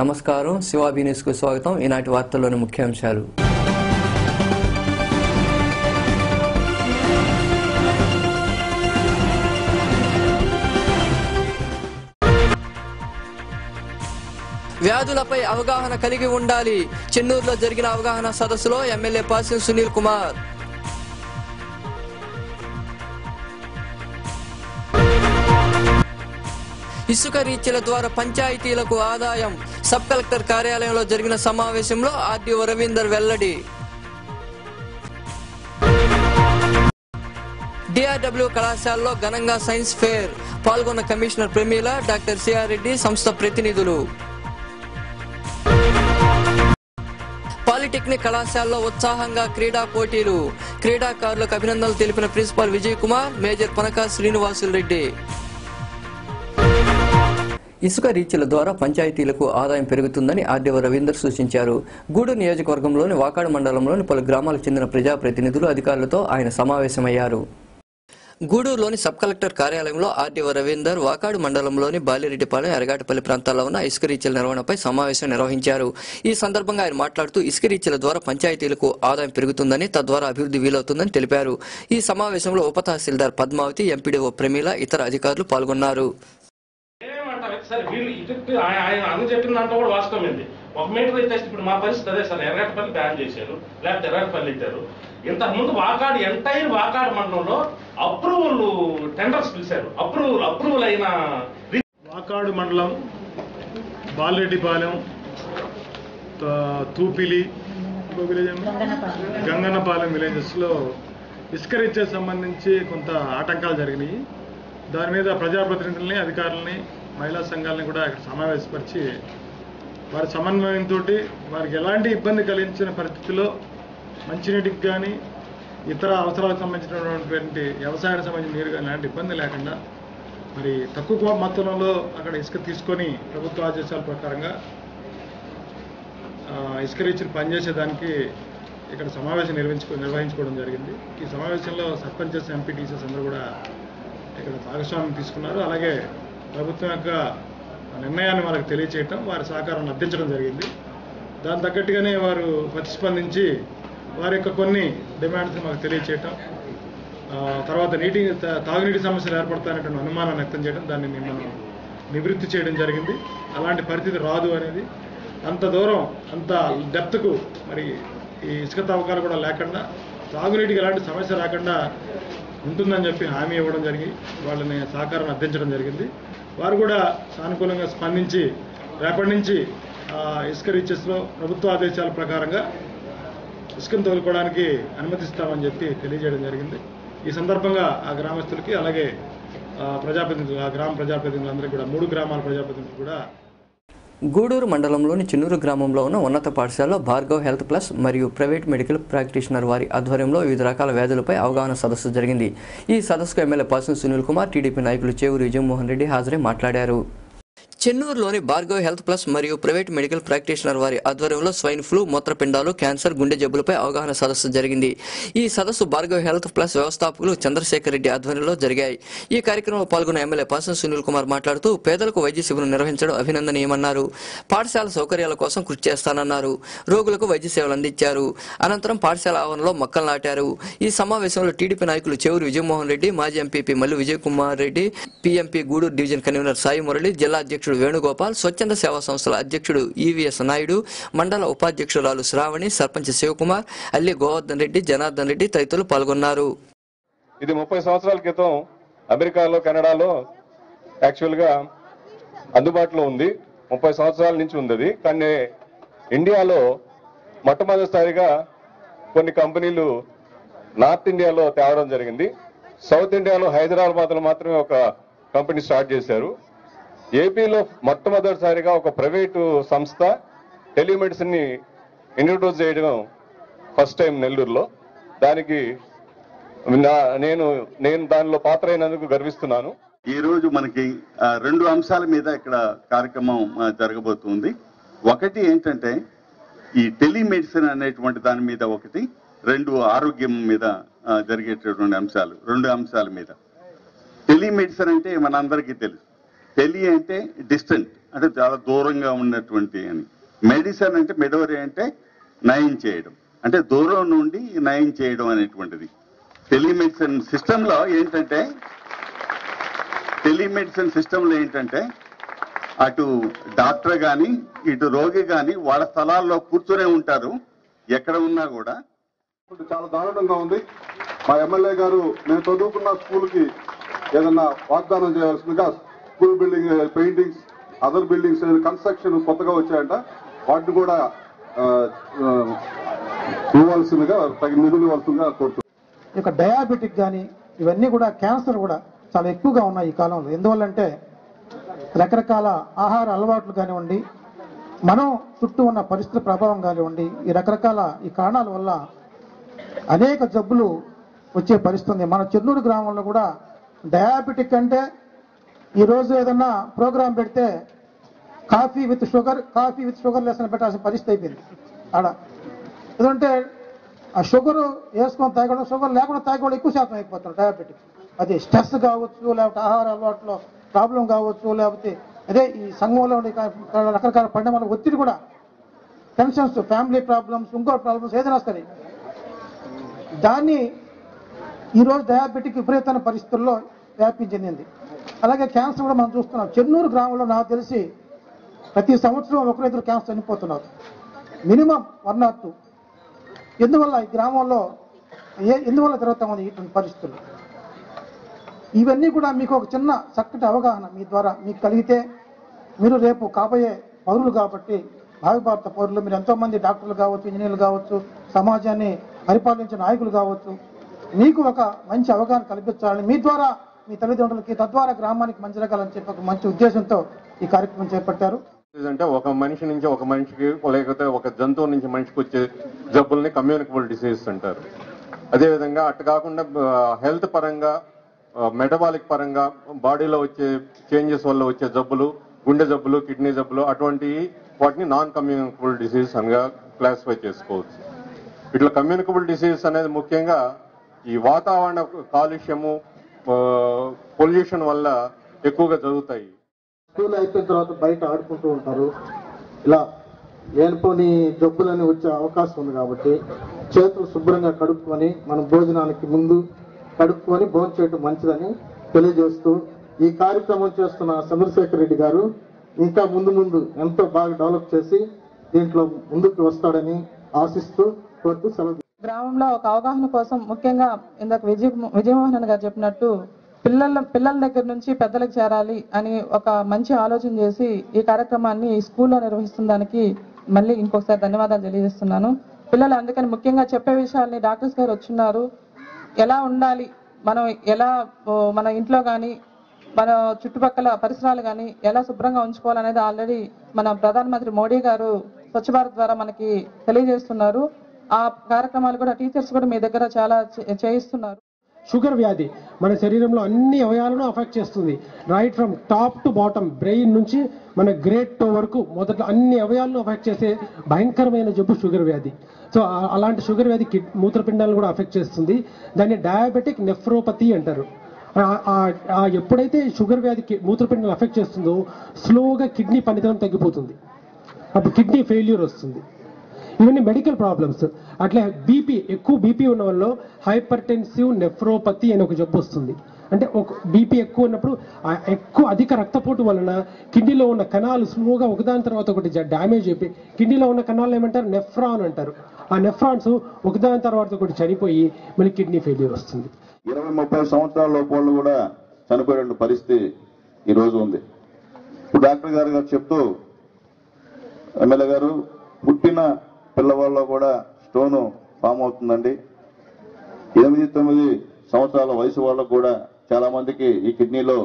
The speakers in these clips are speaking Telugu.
నమస్కారం, శివాబీ న్యూస్కు స్వాగతం. ఈనాటి వార్తల్లోని ముఖ్యాంశాలు. వ్యాధులపై అవగాహన కలిగి ఉండాలి. చెన్నూరులో జరిగిన అవగాహన సదస్సులో ఎమ్మెల్యే పాసిం సునీల్ కుమార్. ఇసుక రీచ్ల ద్వారా పంచాయతీలకు ఆదాయం. సబ్ కలెక్టర్ కార్యాలయంలో జరిగిన సమావేశంలో ఆర్డీఓ రవీందర్ వెల్లడి. డిఆర్డబ్ల్యూ కళాశాలలో ఘనంగా సైన్స్ ఫేర్. పాల్గొన్న commissioner Pramila, doctor CR Reddy, సంస్థ ప్రతినిధులు. పాలిటెక్నిక్ కళాశాలలో ఉత్సాహంగా క్రీడా పోటీలు. క్రీడాకారులకు అభినందనలు తెలిపిన ప్రిన్సిపాల్ విజయ్ కుమార్, మేజర్ పనక శ్రీనివాసులు రెడ్డి. ఇసుక రీచ్ల ద్వారా పంచాయతీలకు ఆదాయం పెరుగుతుందని ఆర్డీఓ రవీందర్ సూచించారు. గూడూరు నియోజకవర్గంలోని వాకాడు మండలంలోని పలు గ్రామాలకు చెందిన ప్రజాప్రతినిధులు, అధికారులతో ఆయన సమావేశమయ్యారు. గూడూరులోని సబ్ కలెక్టర్ కార్యాలయంలో ఆర్డీఓ రవీందర్ వాకాడు మండలంలోని బాలిరెడ్డిపాలెం, ఎరగాటపల్లి ప్రాంతాల్లో ఉన్న ఇసుక రీచ్ల నిర్వహణపై సమావేశం నిర్వహించారు. ఈ సందర్భంగా ఆయన మాట్లాడుతూ ఇసుక రీచ్ల ద్వారా పంచాయతీలకు ఆదాయం పెరుగుతుందని, తద్వారా అభివృద్ధి వీలవుతుందని తెలిపారు. ఈ సమావేశంలో ఉప తహసీల్దార్ పద్మావతి, ఎంపీడీఓ ప్రమీల, ఇతర అధికారులు పాల్గొన్నారు. సార్ వీళ్ళు ఇటు ఆయన అన్న చెప్పిన దాంట్లో కూడా వాస్తవం ఏంది. 1 మీటర్ అయితే ఇప్పుడు మా పరిస్థితి అదే సార్. ఎర్రగట్టపల్లి బ్యాన్ చేశారు, లేకపోతే ఎర్రగట్టపల్లి ఇచ్చారు. ఇంతకుముందు వాకాడు ఎంటైర్ వాకాడు మండలంలో అప్రూవల్ టెండర్స్ పిలిచారు. అప్రూవల్ అయిన వాకాడు మండలం, బాలిరెడ్డిపాలెం, తూపిలి, గంగన్నపాలెం విలేజెస్లో ఇసుక రీచ్కి సంబంధించి కొంత ఆటంకాలు జరిగినాయి. దాని మీద ప్రజాప్రతినిధుల్ని, అధికారులని, మహిళా సంఘాలని కూడా ఇక్కడ సమావేశపరిచి వారి సమన్వయంతో వారికి ఎలాంటి ఇబ్బంది కలిగించిన పరిస్థితుల్లో మంచినీటికి కానీ ఇతర అవసరాలకు సంబంధించినటువంటి వ్యవసాయానికి సంబంధించిన నీరు కానీ ఎలాంటి ఇబ్బంది లేకుండా మరి తక్కువ మొత్తంలో అక్కడ ఇసుక తీసుకొని ప్రభుత్వ ఆదేశాల ప్రకారంగా ఇసుక రీచ్ని పనిచేసేదానికి ఇక్కడ సమావేశం నిర్వహించుకోవడం జరిగింది. ఈ సమావేశంలో సర్పంచెస్, ఎంపీటీసీస్ అందరూ కూడా ఇక్కడ భాగస్వామ్యం తీసుకున్నారు. అలాగే ప్రభుత్వం యొక్క నిర్ణయాన్ని మనకు తెలియచేయటం, వారి సహకారాన్ని అందించడం జరిగింది. దాని తగ్గట్టుగానే వారు ప్రతిస్పందించి వారి యొక్క కొన్ని డిమాండ్స్ని మాకు తెలియచేయటం, తర్వాత తాగునీటి సమస్యలు ఏర్పడతాయనేటువంటి అనుమానాన్ని వ్యక్తం చేయడం, దాన్ని మనం నివృత్తి చేయడం జరిగింది. అలాంటి పరిస్థితి రాదు అనేది, అంత దూరం అంత డెప్త్కు మరి ఈ ఇసుక తవ్వకాలు కూడా లేకుండా తాగునీటికి ఎలాంటి సమస్య రాకుండా ఉంటుందని చెప్పి హామీ ఇవ్వడం జరిగి వాళ్ళని సహకారం అందించడం జరిగింది. వారు కూడా సానుకూలంగా స్పందించి రేపటి నుంచి ఇసుక రీచెస్లో ప్రభుత్వ ఆదేశాల ప్రకారంగా ఇసుకను తోలుకోవడానికి అనుమతిస్తామని చెప్పి తెలియజేయడం జరిగింది. ఈ సందర్భంగా ఆ గ్రామస్తులకి, అలాగే ప్రజాప్రతినిధులు, ఆ గ్రామ ప్రజాప్రతినిధులందరికీ కూడా, 3 గ్రామాల ప్రజాప్రతినిధులు కూడా. గూడూరు మండలంలోని చెన్నూరు గ్రామంలో ఉన్న ఉన్నత పాఠశాలలో భార్గవ్ హెల్త్ ప్లస్ మరియు ప్రైవేట్ మెడికల్ ప్రాక్టీషనర్ వారి ఆధ్వర్యంలో వివిధ రకాల వ్యాధులపై అవగాహన సదస్సు జరిగింది. ఈ సదస్సుకు ఎమ్మెల్యే పాసిం సునీల్ కుమార్, టీడీపీ నాయకులు చేవూరి విజయమోహన్ రెడ్డి హాజరై మాట్లాడారు. చెన్నూరులోని భార్గవ్ హెల్త్ ప్లస్ మరియు ప్రైవేట్ మెడికల్ ప్రాక్టీషనర్ వారి ఆధ్వర్యంలో స్వైన్ ఫ్లూ, మూత్రపిండాలు, క్యాన్సర్, గుండె జబ్బులపై అవగాహన సదస్సు జరిగింది. ఈ సదస్సు భార్గవ్ హెల్త్ ప్లస్ వ్యవస్థాపకులు చంద్రశేఖర్ రెడ్డి ఆధ్వర్యంలో జరిగాయి. ఈ కార్యక్రమంలో పాల్గొన్న ఎమ్మెల్యే పాసిం సునీల్ కుమార్ మాట్లాడుతూ పేదలకు వైద్య శిబిరం నిర్వహించడం అభినందనీయమన్నారు. పాఠశాల సౌకర్యాల కోసం కృషి చేస్తానన్నారు. రోగులకు వైద్య సేవలు అందించారు. అనంతరం పాఠశాల ఆవరణలో మొక్కలు నాటారు. ఈ సమావేశంలో టీడీపీ నాయకులు చేవూరి విజయమోహన్ రెడ్డి, మాజీ MPP Mallu Vijay Kumar Reddy, PMP Gudur division convener Sai Murali, జిల్లా అధ్యక్షుడు వేణుగోపాల్, స్వచ్ఛంద సేవా సంస్థల అధ్యక్షుడు ఈవీఎస్ నాయుడు, మండల ఉపాధ్యక్షురాలు శ్రావణి, సర్పంచ్ శివకుమార్, అల్లి గోవర్ధన్ రెడ్డి, జనార్దన్ రెడ్డి తదితరులు పాల్గొన్నారు. ఇది 30 సంవత్సరాల క్రితం అమెరికాలో, కెనడాలో యాక్చువల్గా అందుబాటులో ఉంది. 30 సంవత్సరాల నుంచి ఉంది. కానీ ఇండియాలో మొట్టమొదటిసారిగా కొన్ని కంపెనీలు నార్త్ ఇండియాలో తేవడం జరిగింది. సౌత్ ఇండియాలో హైదరాబాద్లో మాత్రమే ఒక కంపెనీ స్టార్ట్ చేశారు. ఏపీలో మొట్టమొదటిసారిగా ఒక ప్రైవేటు సంస్థ టెలిమెడిసిన్ని ఇంట్రడ్యూస్ చేయడం ఫస్ట్ టైం నెల్లూరులో. దానికి నేను దానిలో పాత్ర అయినందుకు గర్విస్తున్నాను. ఈ రోజు మనకి 2 అంశాల మీద ఇక్కడ కార్యక్రమం జరగబోతుంది. ఒకటి ఏంటంటే ఈ టెలిమెడిసిన్ అనేటువంటి దాని మీద ఒకటి, 2 ఆరోగ్యం మీద జరిగేటటువంటి అంశాలు. 2 అంశాల మీద టెలిమెడిసిన్ అంటే మనందరికీ తెలుసు. టెలి అంటే డిస్టెంట్, అంటే చాలా దూరంగా ఉన్నటువంటి అని. మెడిసిన్ అంటే మెడోరీ అంటే నయం చేయడం, అంటే దూరం నుండి నయం చేయడం అనేటువంటిది. టెలిమెడిసిన్ సిస్టంలో ఏంటంటే అటు డాక్టర్ కానీ ఇటు రోగి కానీ వాళ్ళ స్థలాల్లో కూర్చొనే ఉంటారు ఎక్కడ ఉన్నా కూడా. చాలా దారుణంగా ఉంది. మా ఎమ్మెల్యే గారు మేము చదువుకున్న స్కూల్కి ఏదన్నా వాగ్దానం చేయాల్సిందిగా school building paintings, other buildings construction కొత్తగా వచ్చాయంట, వాటిని కూడా ఇవ్వాల్సిందిగా తగిన నిధులు ఇవ్వాల్సిందిగా కోరుతున్నాం. ఇక డయాబెటిక్ కానీ ఇవన్నీ కూడా క్యాన్సర్ కూడా చాలా ఎక్కువగా ఉన్నాయి ఈ కాలంలో. ఎందువల్లంటే రకరకాల ఆహార అలవాట్లు కానివ్వండి, మనం చుట్టూ ఉన్న పరిస్థితుల ప్రభావం కానివ్వండి, ఈ రకరకాల ఈ కారణాల వల్ల అనేక జబ్బులు వచ్చే పరిస్థితి ఉంది. మన చెన్నూరు గ్రామంలో కూడా డయాబెటిక్ అంటే ఈరోజు ఏదన్నా ప్రోగ్రాం పెడితే కాఫీ విత్ షుగర్ లెస్ అని పెట్టాల్సిన పరిస్థితి అయిపోయింది ఆడ. ఎందుకంటే ఆ షుగర్ వేసుకొని తాగడం, షుగర్ లేకుండా తాగడం ఎక్కువ శాతం అయిపోతారు డయాబెటిక్. అది స్ట్రెస్ కావచ్చు, లేకపోతే ఆహార అలవాట్లో ప్రాబ్లం కావచ్చు, లేకపోతే అదే ఈ సంఘంలో రకరకాల పరిణామాల ఒత్తిడి కూడా, టెన్షన్స్, ఫ్యామిలీ ప్రాబ్లమ్స్, ఇంకో ప్రాబ్లమ్స్ ఏదైనా వస్తుంది. దాన్ని ఈరోజు డయాబెటిక్ విపరీతమైన పరిస్థితుల్లో వ్యాప్తి చెందింది. అలాగే క్యాన్సర్ కూడా మనం చూస్తున్నాం. చెన్నూరు గ్రామంలో నాకు తెలిసి ప్రతి సంవత్సరం ఒకరిద్దరు క్యాన్సర్ చనిపోతున్నారు, మినిమం 1 or 2. ఎందువల్ల ఈ గ్రామంలో ఎందువల్ల జరుగుతా ఉంది ఇటువంటి పరిస్థితులు? ఇవన్నీ కూడా మీకు ఒక చిన్న చక్కటి అవగాహన మీ ద్వారా మీకు కలిగితే, మీరు రేపు కాబోయే పౌరులు కాబట్టి, భావి భారత పౌరులు, మీరు ఎంతోమంది డాక్టర్లు కావచ్చు, ఇంజనీర్లు కావచ్చు, సమాజాన్ని పరిపాలించిన నాయకులు కావచ్చు, మీకు ఒక మంచి అవగాహన కల్పించాలని, మీ ద్వారా మీ తల్లిదండ్రులకి, తద్వారా గ్రామానికి మంచి జరగాలని చెప్పి ఒక మంచి ఉద్దేశంతో ఈ కార్యక్రమం చేపట్టారు. అంటే ఒక మనిషి నుంచి ఒక మనిషికి, లేకపోతే ఒక జంతువు నుంచి మనిషికి వచ్చే జబ్బుల్ని కమ్యూనికబుల్ డిసీజెస్ అంటారు. అదేవిధంగా అటు కాకుండా హెల్త్ పరంగా, మెటబాలిక్ పరంగా బాడీలో వచ్చే చేంజెస్ వల్ల వచ్చే జబ్బులు, గుండె జబ్బులు, కిడ్నీ జబ్బులు, అటువంటి వాటిని నాన్ కమ్యూనికబుల్ డిసీజ్ అనగా క్లాసిఫై చేసుకోవచ్చు. ఇట్లా కమ్యూనికబుల్ డిసీజ్ అనేది ముఖ్యంగా ఈ వాతావరణ కాలుష్యము, పొల్యూషన్ వల్ల ఎక్కువగా జరుగుతాయి. స్కూల్ అయిపోయిన తర్వాత బయట ఆడుకుంటూ ఉంటారు. ఇలా లేనిపోని జబ్బులని వచ్చే అవకాశం ఉంది కాబట్టి చేతులు శుభ్రంగా కడుక్కొని, మనం భోజనానికి ముందు కడుక్కొని భోజనం చేయడం మంచిదని తెలియజేస్తూ, ఈ కార్యక్రమం చేస్తున్న చంద్రశేఖర్ రెడ్డి గారు ఇంకా ముందు ఎంతో బాగా డెవలప్ చేసి దీంట్లో ముందుకు వస్తాడని ఆశిస్తూ కోరుతూ సెలవు. గ్రామంలో ఒక అవగాహన కోసం ముఖ్యంగా ఇందాక విజయమోహన్ గారు చెప్పినట్టు పిల్లల దగ్గర నుంచి పెద్దలకు చేరాలి అని ఒక మంచి ఆలోచన చేసి ఈ కార్యక్రమాన్ని స్కూల్లో నిర్వహిస్తున్న దానికి మళ్ళీ ఇంకొకసారి ధన్యవాదాలు తెలియజేస్తున్నాను. పిల్లలు అందుకని ముఖ్యంగా చెప్పే విషయాల్ని డాక్టర్స్ గారు వచ్చున్నారు, ఎలా ఉండాలి, మనం ఎలా మన ఇంట్లో కానీ మన చుట్టుపక్కల పరిసరాలు కానీ ఎలా శుభ్రంగా ఉంచుకోవాలనేది ఆల్రెడీ మన ప్రధానమంత్రి మోడీ గారు స్వచ్ఛ భారత్ ద్వారా మనకి తెలియజేస్తున్నారు. ఆ కార్యక్రమాలు కూడా టీచర్స్ కూడా మీ దగ్గర చాలా చేయిస్తున్నారు. షుగర్ వ్యాధి మన శరీరంలో అన్ని అవయవాలను అఫెక్ట్ చేస్తుంది. Right from top to bottom, brain నుంచి మన గ్రేట్ టో వరకు మొదట అన్ని అవయవాలను అఫెక్ట్ చేసే భయంకరమైన జబ్బు షుగర్ వ్యాధి. సో అలాంటి షుగర్ వ్యాధి మూత్రపిండాలను కూడా అఫెక్ట్ చేస్తుంది. దాన్ని డయాబెటిక్ నెఫ్రోపతి అంటారు. ఎప్పుడైతే షుగర్ వ్యాధి మూత్రపిండాలను అఫెక్ట్ చేస్తుందో స్లోగా కిడ్నీ పనితనం తగ్గిపోతుంది, అప్పుడు కిడ్నీ ఫెయిల్యూర్ వస్తుంది. ఇవన్నీ మెడికల్ ప్రాబ్లమ్స్. అట్లా ఎక్కువ బీపీ ఉన్న వాళ్ళు హైపర్టెన్సివ్ నెఫ్రోపతి అని ఒక జబ్బు వస్తుంది. అంటే ఒక బీపీ ఎక్కువ ఉన్నప్పుడు అధిక రక్తపోటు వలన కిడ్నీలో ఉన్న కణాలు స్లోగా ఒకదాని తర్వాత ఒకటి డ్యామేజ్ అయిపోయి, కిడ్నీలో ఉన్న కణాలు ఏమంటారు, నెఫ్రాన్ అంటారు. ఆ నెఫ్రాన్స్ ఒకదాని తర్వాత ఒకటి చనిపోయి మళ్ళీ కిడ్నీ ఫెయిల్యూర్ వస్తుంది. 20-30 సంవత్సరాల లోపల కూడా చనిపోయే పరిస్థితి ఈరోజు ఉంది. ఇప్పుడు డాక్టర్ గారు చెప్తూ, ఎమ్మెల్యే గారు, పుట్టిన పిల్లవాళ్ళలో కూడా స్టోను ఫామ్ అవుతుందండి. 8-9 సంవత్సరాల వయసు వాళ్ళకు కూడా చాలా మందికి ఈ కిడ్నీలో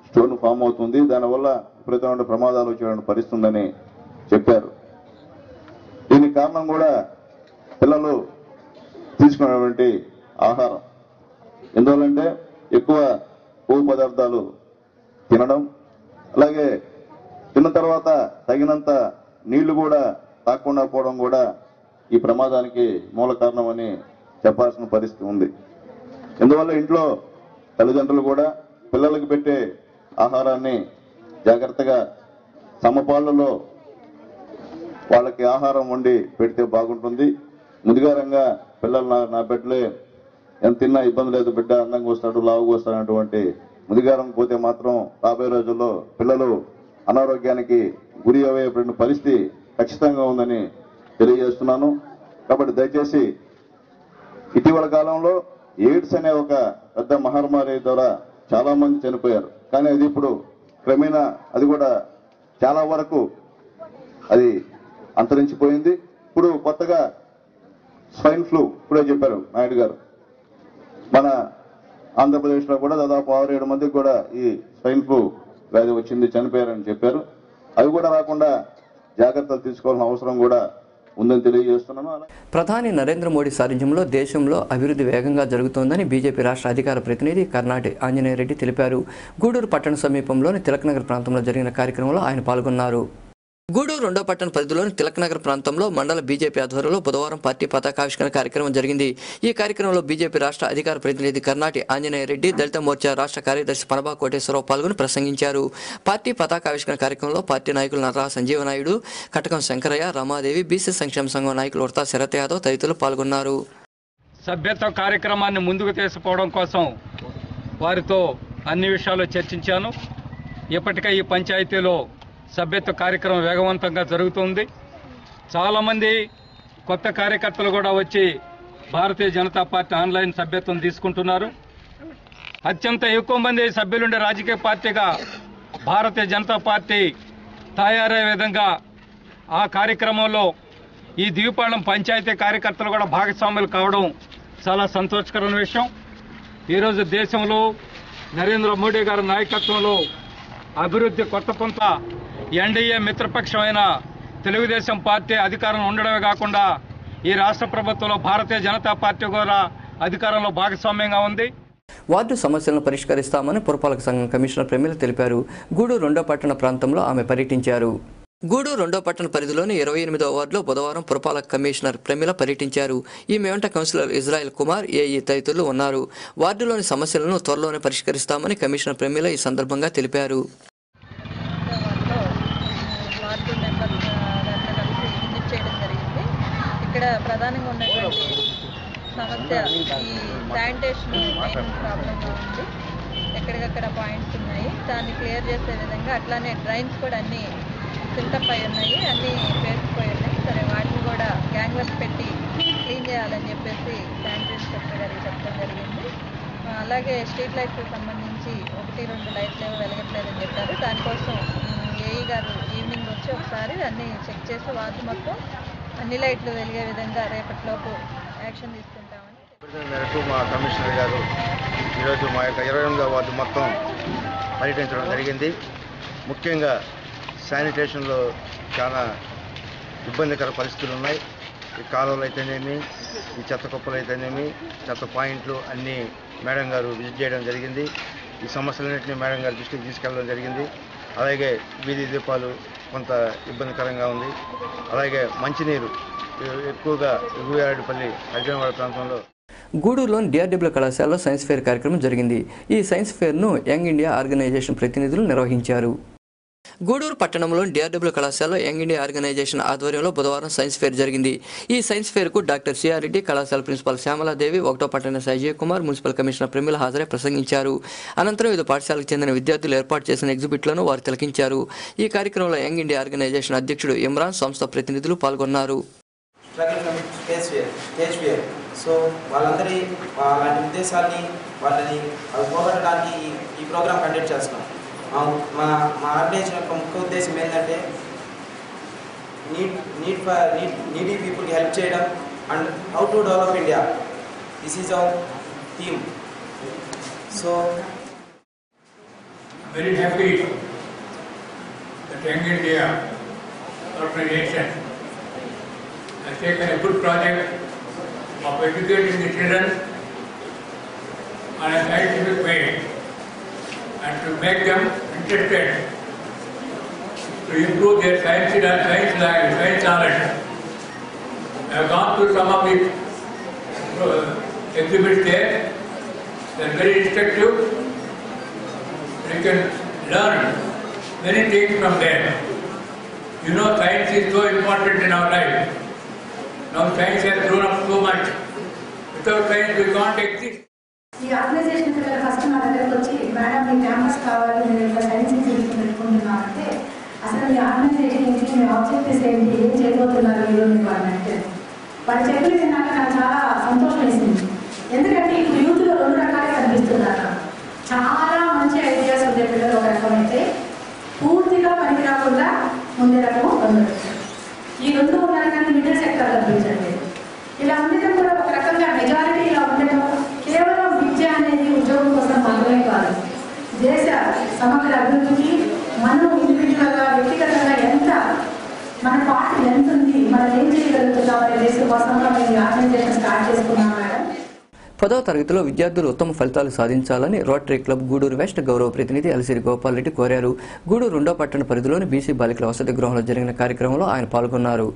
స్టోన్ ఫామ్ అవుతుంది. దానివల్ల విపరీతమైన ప్రమాదాలు వచ్చేటువంటి పరిస్థితుందని చెప్పారు. దీనికి కారణం కూడా పిల్లలు తీసుకునేటువంటి ఆహారం. ఎందువల్లంటే ఎక్కువ కొవ్వు పదార్థాలు తినడం, అలాగే తిన్న తర్వాత తగినంత నీళ్లు కూడా తాకుండా పోవడం కూడా ఈ ప్రమాదానికి మూల కారణమని చెప్పాల్సిన పరిస్థితి ఉంది. ఎందువల్ల ఇంట్లో తల్లిదండ్రులు కూడా పిల్లలకు పెట్టే ఆహారాన్ని జాగ్రత్తగా సమపాళ్లలో వాళ్ళకి ఆహారం వండి పెడితే బాగుంటుంది. ముదిగారంగా పిల్లలు నా బిడ్డలే ఎంత తిన్నా ఇబ్బంది లేదు, బిడ్డ అందంగా వస్తాడు లావుగా వస్తాడు అటువంటి ముదిగారం పోతే మాత్రం రాబోయే రోజుల్లో పిల్లలు అనారోగ్యానికి గురి అయ్యేటువంటి పరిస్థితి ఖచ్చితంగా ఉందని తెలియజేస్తున్నాను. కాబట్టి దయచేసి ఇటీవల కాలంలో ఎయిడ్స్ అనే ఒక పెద్ద మహమ్మారి ద్వారా చాలా మంది చనిపోయారు. కానీ అది ఇప్పుడు క్రమేణా అది కూడా చాలా వరకు అది అంతరించిపోయింది. ఇప్పుడు కొత్తగా స్వైన్ ఫ్లూ ఇప్పుడే చెప్పారు నాయుడు గారు, మన ఆంధ్రప్రదేశ్లో కూడా దాదాపు 6-7 మందికి కూడా ఈ స్వైన్ ఫ్లూ వ్యాధి వచ్చింది, చనిపోయారని చెప్పారు. అవి కూడా రాకుండా జాగ్రత్తలు తీసుకోవాల్సిన అవసరం కూడా ఉందని తెలియజేస్తున్నాను. ప్రధాని నరేంద్ర మోడీ సారథ్యంలో దేశంలో అభివృద్ధి వేగంగా జరుగుతోందని బీజేపీ రాష్ట్ర అధికార ప్రతినిధి కర్నాటి ఆంజనేయ రెడ్డి తెలిపారు. గూడూరు పట్టణ సమీపంలోని తిలక్నగర్ ప్రాంతంలో జరిగిన కార్యక్రమంలో ఆయన పాల్గొన్నారు. గూడూరు 2వ పట్టణ పరిధిలోని తిలక్నగర్ ప్రాంతంలో మండల బీజేపీ ఆధ్వర్యంలో బుధవారం పార్టీ పతాకావిష్కరణ కార్యక్రమం జరిగింది. ఈ కార్యక్రమంలో బీజేపీ రాష్ట్ర అధికార ప్రతినిధి కర్నాటి ఆంజనేయ రెడ్డి, దళిత మోర్చా రాష్ట్ర కార్యదర్శి పనబా కోటేశ్వరరావు పాల్గొని ప్రసంగించారు. పార్టీ పతాకావిష్కరణ కార్యక్రమంలో పార్టీ నాయకులు నర్రా సంజీవనాయుడు, కటకం శంకరయ్య, రమాదేవి, బీసీ సంక్షేమ సంఘం నాయకులు ఉడతా శరత్ యాదవ్ తదితరులు పాల్గొన్నారు. సభ్యత్వ కార్యక్రమాన్ని ముందుకు తీసుకుపోవడం కోసం వారితో అన్ని విషయాలు చర్చించాను. ఇప్పటికే ఈ పంచాయతీలో సభ్యత్వ కార్యక్రమం వేగవంతంగా జరుగుతుంది. చాలామంది కొత్త కార్యకర్తలు కూడా వచ్చి భారతీయ జనతా పార్టీ ఆన్లైన్ సభ్యత్వం తీసుకుంటున్నారు. అత్యంత ఎక్కువ మంది సభ్యులుండే రాజకీయ పార్టీగా భారతీయ జనతా పార్టీ తయారయ్యే విధంగా ఆ కార్యక్రమంలో ఈ దీపాళం పంచాయతీ కార్యకర్తలు కూడా భాగస్వాములు కావడం చాలా సంతోషకరమైన విషయం. ఈరోజు దేశంలో నరేంద్ర మోడీ గారి నాయకత్వంలో అభివృద్ధి కొత్త పొంత ఎన్డీఏ మిత్రపక్షమైన తెలుగుదేశం పార్టీ అధికారంలో ఉండడమే కాకుండా ఈ రాష్ట్ర ప్రభుత్వంలో భారతీయ జనతా పార్టీ కూడా అధికారంలో భాగస్వామ్యంగా ఉంది. వార్డు సమస్యలను పరిష్కరిస్తామని పురపాలక సంఘం కమిషనర్ ప్రమీల తెలిపారు. గూడూరు 2వ పట్టణ ప్రాంతంలో ఆమె పర్యటించారు. గూడూరు 2వ పట్టణ పరిధిలోని 28వ వార్డులో బుధవారం పురపాలక కమిషనర్ ప్రమీల పర్యటించారు. ఈమె వెంట కౌన్సిలర్ ఇజ్రాయెల్ కుమార్, ఏఈ తదితరులు ఉన్నారు. వార్డులోని సమస్యలను త్వరలోనే పరిష్కరిస్తామని కమిషనర్ ప్రమీల ఈ సందర్భంగా తెలిపారు. ఇక్కడ ప్రధానంగా ఉన్నటువంటి సమస్య ఈ శానిటేషన్ మెయిన్ ప్రాబ్లంగా ఉంది. ఎక్కడికక్కడ పాయింట్స్ ఉన్నాయి, దాన్ని క్లియర్ చేసే విధంగా. అట్లానే డ్రైన్స్ కూడా అన్నీ సిల్టప్ అయి ఉన్నాయి, అన్నీ పేరుకుపోయి ఉన్నాయి. సరే, వాటిని కూడా గ్యాంగ్వర్స్ పెట్టి క్లీన్ చేయాలని చెప్పేసి శానిటరీ ఇన్స్పెక్టర్ గారికి చెప్పడం జరిగింది. అలాగే స్ట్రీట్ లైట్స్కి సంబంధించి 1-2 లైట్లు వెలగట్లేదని చెప్పారు. దానికోసం ఏఈ గారు ఈవినింగ్ వచ్చి ఒకసారి అన్నీ చెక్ చేసి వార్డు మొత్తం అన్ని లైట్లు వెలిగే విధంగా రేపటిలోపు యాక్షన్ తీసుకుంటామని మేరకు మా కమిషనర్ గారు ఈరోజు మా యొక్క 28వ వార్డు మొత్తం పర్యటించడం జరిగింది. ముఖ్యంగా శానిటేషన్లో చాలా ఇబ్బందికర పరిస్థితులు ఉన్నాయి. ఈ కాలువలు అయితేనేమి, ఈ చెత్త కుప్పలు అయితేనేమి, చెత్త పాయింట్లు అన్నీ మేడం గారు విజిట్ చేయడం జరిగింది. ఈ సమస్యలన్నింటినీ మేడం గారి దృష్టికి తీసుకెళ్ళడం జరిగింది. అలాగే వీధి దీపాలు కొంత ఇబ్బందికరంగా ఉంది. అలాగే మంచినీరు ఎక్కువగా గుడియారెడ్డిపల్లి అర్జునవాడ ప్రాంతంలో. గూడూరులోని డిఆర్డబ్ల్యూ కళాశాలలో సైన్స్ ఫేర్ కార్యక్రమం జరిగింది. ఈ సైన్స్ ఫేర్ను యంగ్ ఇండియా ఆర్గనైజేషన్ ప్రతినిధులు నిర్వహించారు. గూడూరు పట్టణంలోని డిఆర్డబ్ల్యూ కళాశాలలో యంగ్ ఇండియా ఆర్గనైజేషన్ ఆధ్వర్యంలో బుధవారం సైన్స్ ఫేర్ జరిగింది. ఈ సైన్స్ ఫేర్కు డాక్టర్ సిఆర్ రెడ్డి, కళాశాల ప్రిన్సిపాల్ శ్యామలాదేవి, 1వ పట్టణ అజయ్ కుమార్, మున్సిపల్ కమిషనర్ ప్రమీల హాజరై ప్రసంగించారు. అనంతరం వివిధ పాఠశాలకు చెందిన విద్యార్థులు ఏర్పాటు చేసిన ఎగ్జిబిట్లను వారు తిలకించారు. ఈ కార్యక్రమంలో యంగ్ ఇండియా ఆర్గనైజేషన్ అధ్యక్షుడు ఇమ్రాన్, సంస్థ ప్రతినిధులు పాల్గొన్నారు. సో వాళ్ళందరి అలాంటి ఉద్దేశాన్ని వాళ్ళని పోగొట్టడానికి ఈ ప్రోగ్రామ్ కండక్ట్ చేస్తున్నాం. మా ఆర్గనైజేషన్ యొక్క ముఖ్య ఉద్దేశం ఏంటంటే నీడీ పీపుల్కి హెల్ప్ చేయడం and how to develop India. This is our theme. So very happy that young India organization has taken a good project of educating the children on a scientific way and to make them interested to improve their science knowledge. I have gone through some of the exhibits there. They are very instructive. You can learn many things from there. You know, science is so important in our life. Now science has grown up so much. Without science we can't exist. ఈ ఆర్గనైజేషన్ పిల్లలు ఫస్ట్ నా దగ్గరకు వచ్చి మేడం మీ క్యాంపస్ కావాలి, నేను ఇక్కడ సైన్స్ ఎగ్జిబిషన్ పెట్టుకుంటున్నా అంటే అసలు మీ ఆర్గనైజేషన్ ఏంటి, మీ ఆబ్జెక్టివ్స్ ఏంటి, ఏం చేయబోతున్నారు మీరు అని వాళ్ళు అంటే వాళ్ళు చెప్పినది నాకు చాలా సంతోషం వేసింది. ఎందుకంటే ఇప్పుడు యూత్లో 2 రకాలుగా కనిపిస్తున్నారు. చాలా మంచి ఐడియాస్ ఉండే పిల్లలు ఒక రకం అయితే, పూర్తిగా పనికి రాకుండా ఉండే రకం ఉండదు. ఈ 2 ఉన్నారు కానీ మిడిల్ సెక్టర్ కనిపించండి. ఇలా ఉండటం కూడా ఒక రకంగా మెజారిటీ ఇలా ఉండటం కేవలం విద్య అనేది ఉద్యోగం కోసం మాత్రమే కాదు, దేశ సమగ్ర అభివృద్ధికి మనం ఇండివిజువల్గా వ్యక్తిగతంగా ఎంత మన పార్టీ ఎంత ఉంది, మనం ఏం చేయగలుగుతున్నాం అనే దేశం కోసంగా మేము ఆర్గనైజేషన్ స్టార్ట్ చేసుకున్నాం మేడం. 10వ తరగతిలో విద్యార్థులు ఉత్తమ ఫలితాలు సాధించాలని రోటరీ క్లబ్ గూడూరు వెస్ట్ గౌరవ ప్రతినిధి అలసిరి గోపాల్ రెడ్డి కోరారు. గూడూరు 2వ పట్టణ పరిధిలోని బీసీ బాలికల వసతి గృహంలో జరిగిన కార్యక్రమంలో ఆయన పాల్గొన్నారు.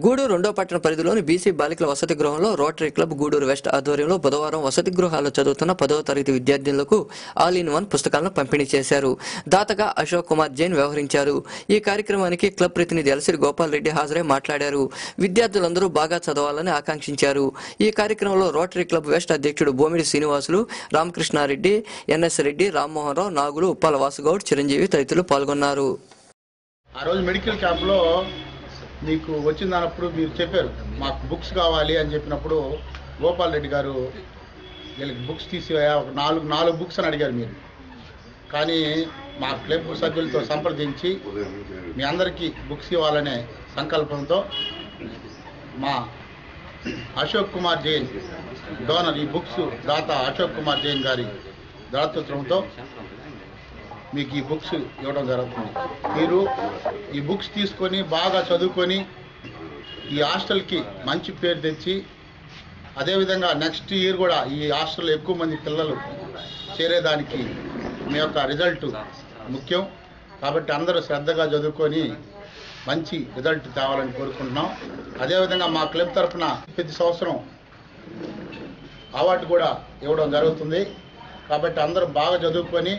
గూడూరు 2వ పట్టణ పరిధిలోని బీసీ బాలికల వసతి గృహంలో రోటరీ క్లబ్ గూడూరు వెస్ట్ ఆధ్వర్యంలో బుధవారం వసతి గృహాల్లో చదువుతున్న 10వ తరగతి విద్యార్థులకు ఆల్ ఇన్ వన్ పుస్తకాలను పంపిణీ చేశారు. దాతగా అశోక్ కుమార్ జైన్ వ్యవహరించారు. ఈ కార్యక్రమానికి క్లబ్ ప్రతినిధి అలసిరి గోపాల్ రెడ్డి హాజరై మాట్లాడారు. విద్యార్థులందరూ బాగా చదవాలని ఆకాంక్షించారు. ఈ కార్యక్రమంలో రోటరీ క్లబ్ వెస్ట్ అధ్యక్షుడు బోమిడి శ్రీనివాసులు, రామకృష్ణారెడ్డి, ఎన్ఎస్ రెడ్డి, రామ్మోహన్ రావు, నాగులు, ఉప్పాల వాసుగౌడ్, చిరంజీవి తదితరులు పాల్గొన్నారు. ఆ రోజు మెడికల్ క్యాంప్లో మీకు వచ్చిందన్నప్పుడు మీరు చెప్పారు మాకు బుక్స్ కావాలి అని చెప్పినప్పుడు గోపాల్ రెడ్డి గారు వీళ్ళకి బుక్స్ తీసివయా, ఒక 4 బుక్స్ అని అడిగారు మీరు. కానీ మా క్లబ్ సభ్యులతో సంప్రదించి మీ అందరికీ బుక్స్ ఇవ్వాలనే సంకల్పంతో మా అశోక్ కుమార్ జైన్ డోనర్, ఈ బుక్స్ దాత అశోక్ కుమార్ జైన్ గారి దాతృత్వంతో మీకు ఈ బుక్స్ ఇవ్వడం జరుగుతుంది. మీరు ఈ బుక్స్ తీసుకొని బాగా చదువుకొని ఈ హాస్టల్కి మంచి పేరు తెచ్చి, అదేవిధంగా నెక్స్ట్ ఇయర్ కూడా ఈ హాస్టల్లో ఎక్కువ మంది పిల్లలు చేరేదానికి మీ యొక్క రిజల్ట్ ముఖ్యం. కాబట్టి అందరూ శ్రద్ధగా చదువుకొని మంచి రిజల్ట్ తేవాలని కోరుకుంటున్నాం. అదేవిధంగా మా క్లబ్ తరఫున ప్రతి సంవత్సరం అవార్డు కూడా ఇవ్వడం జరుగుతుంది. కాబట్టి అందరూ బాగా చదువుకొని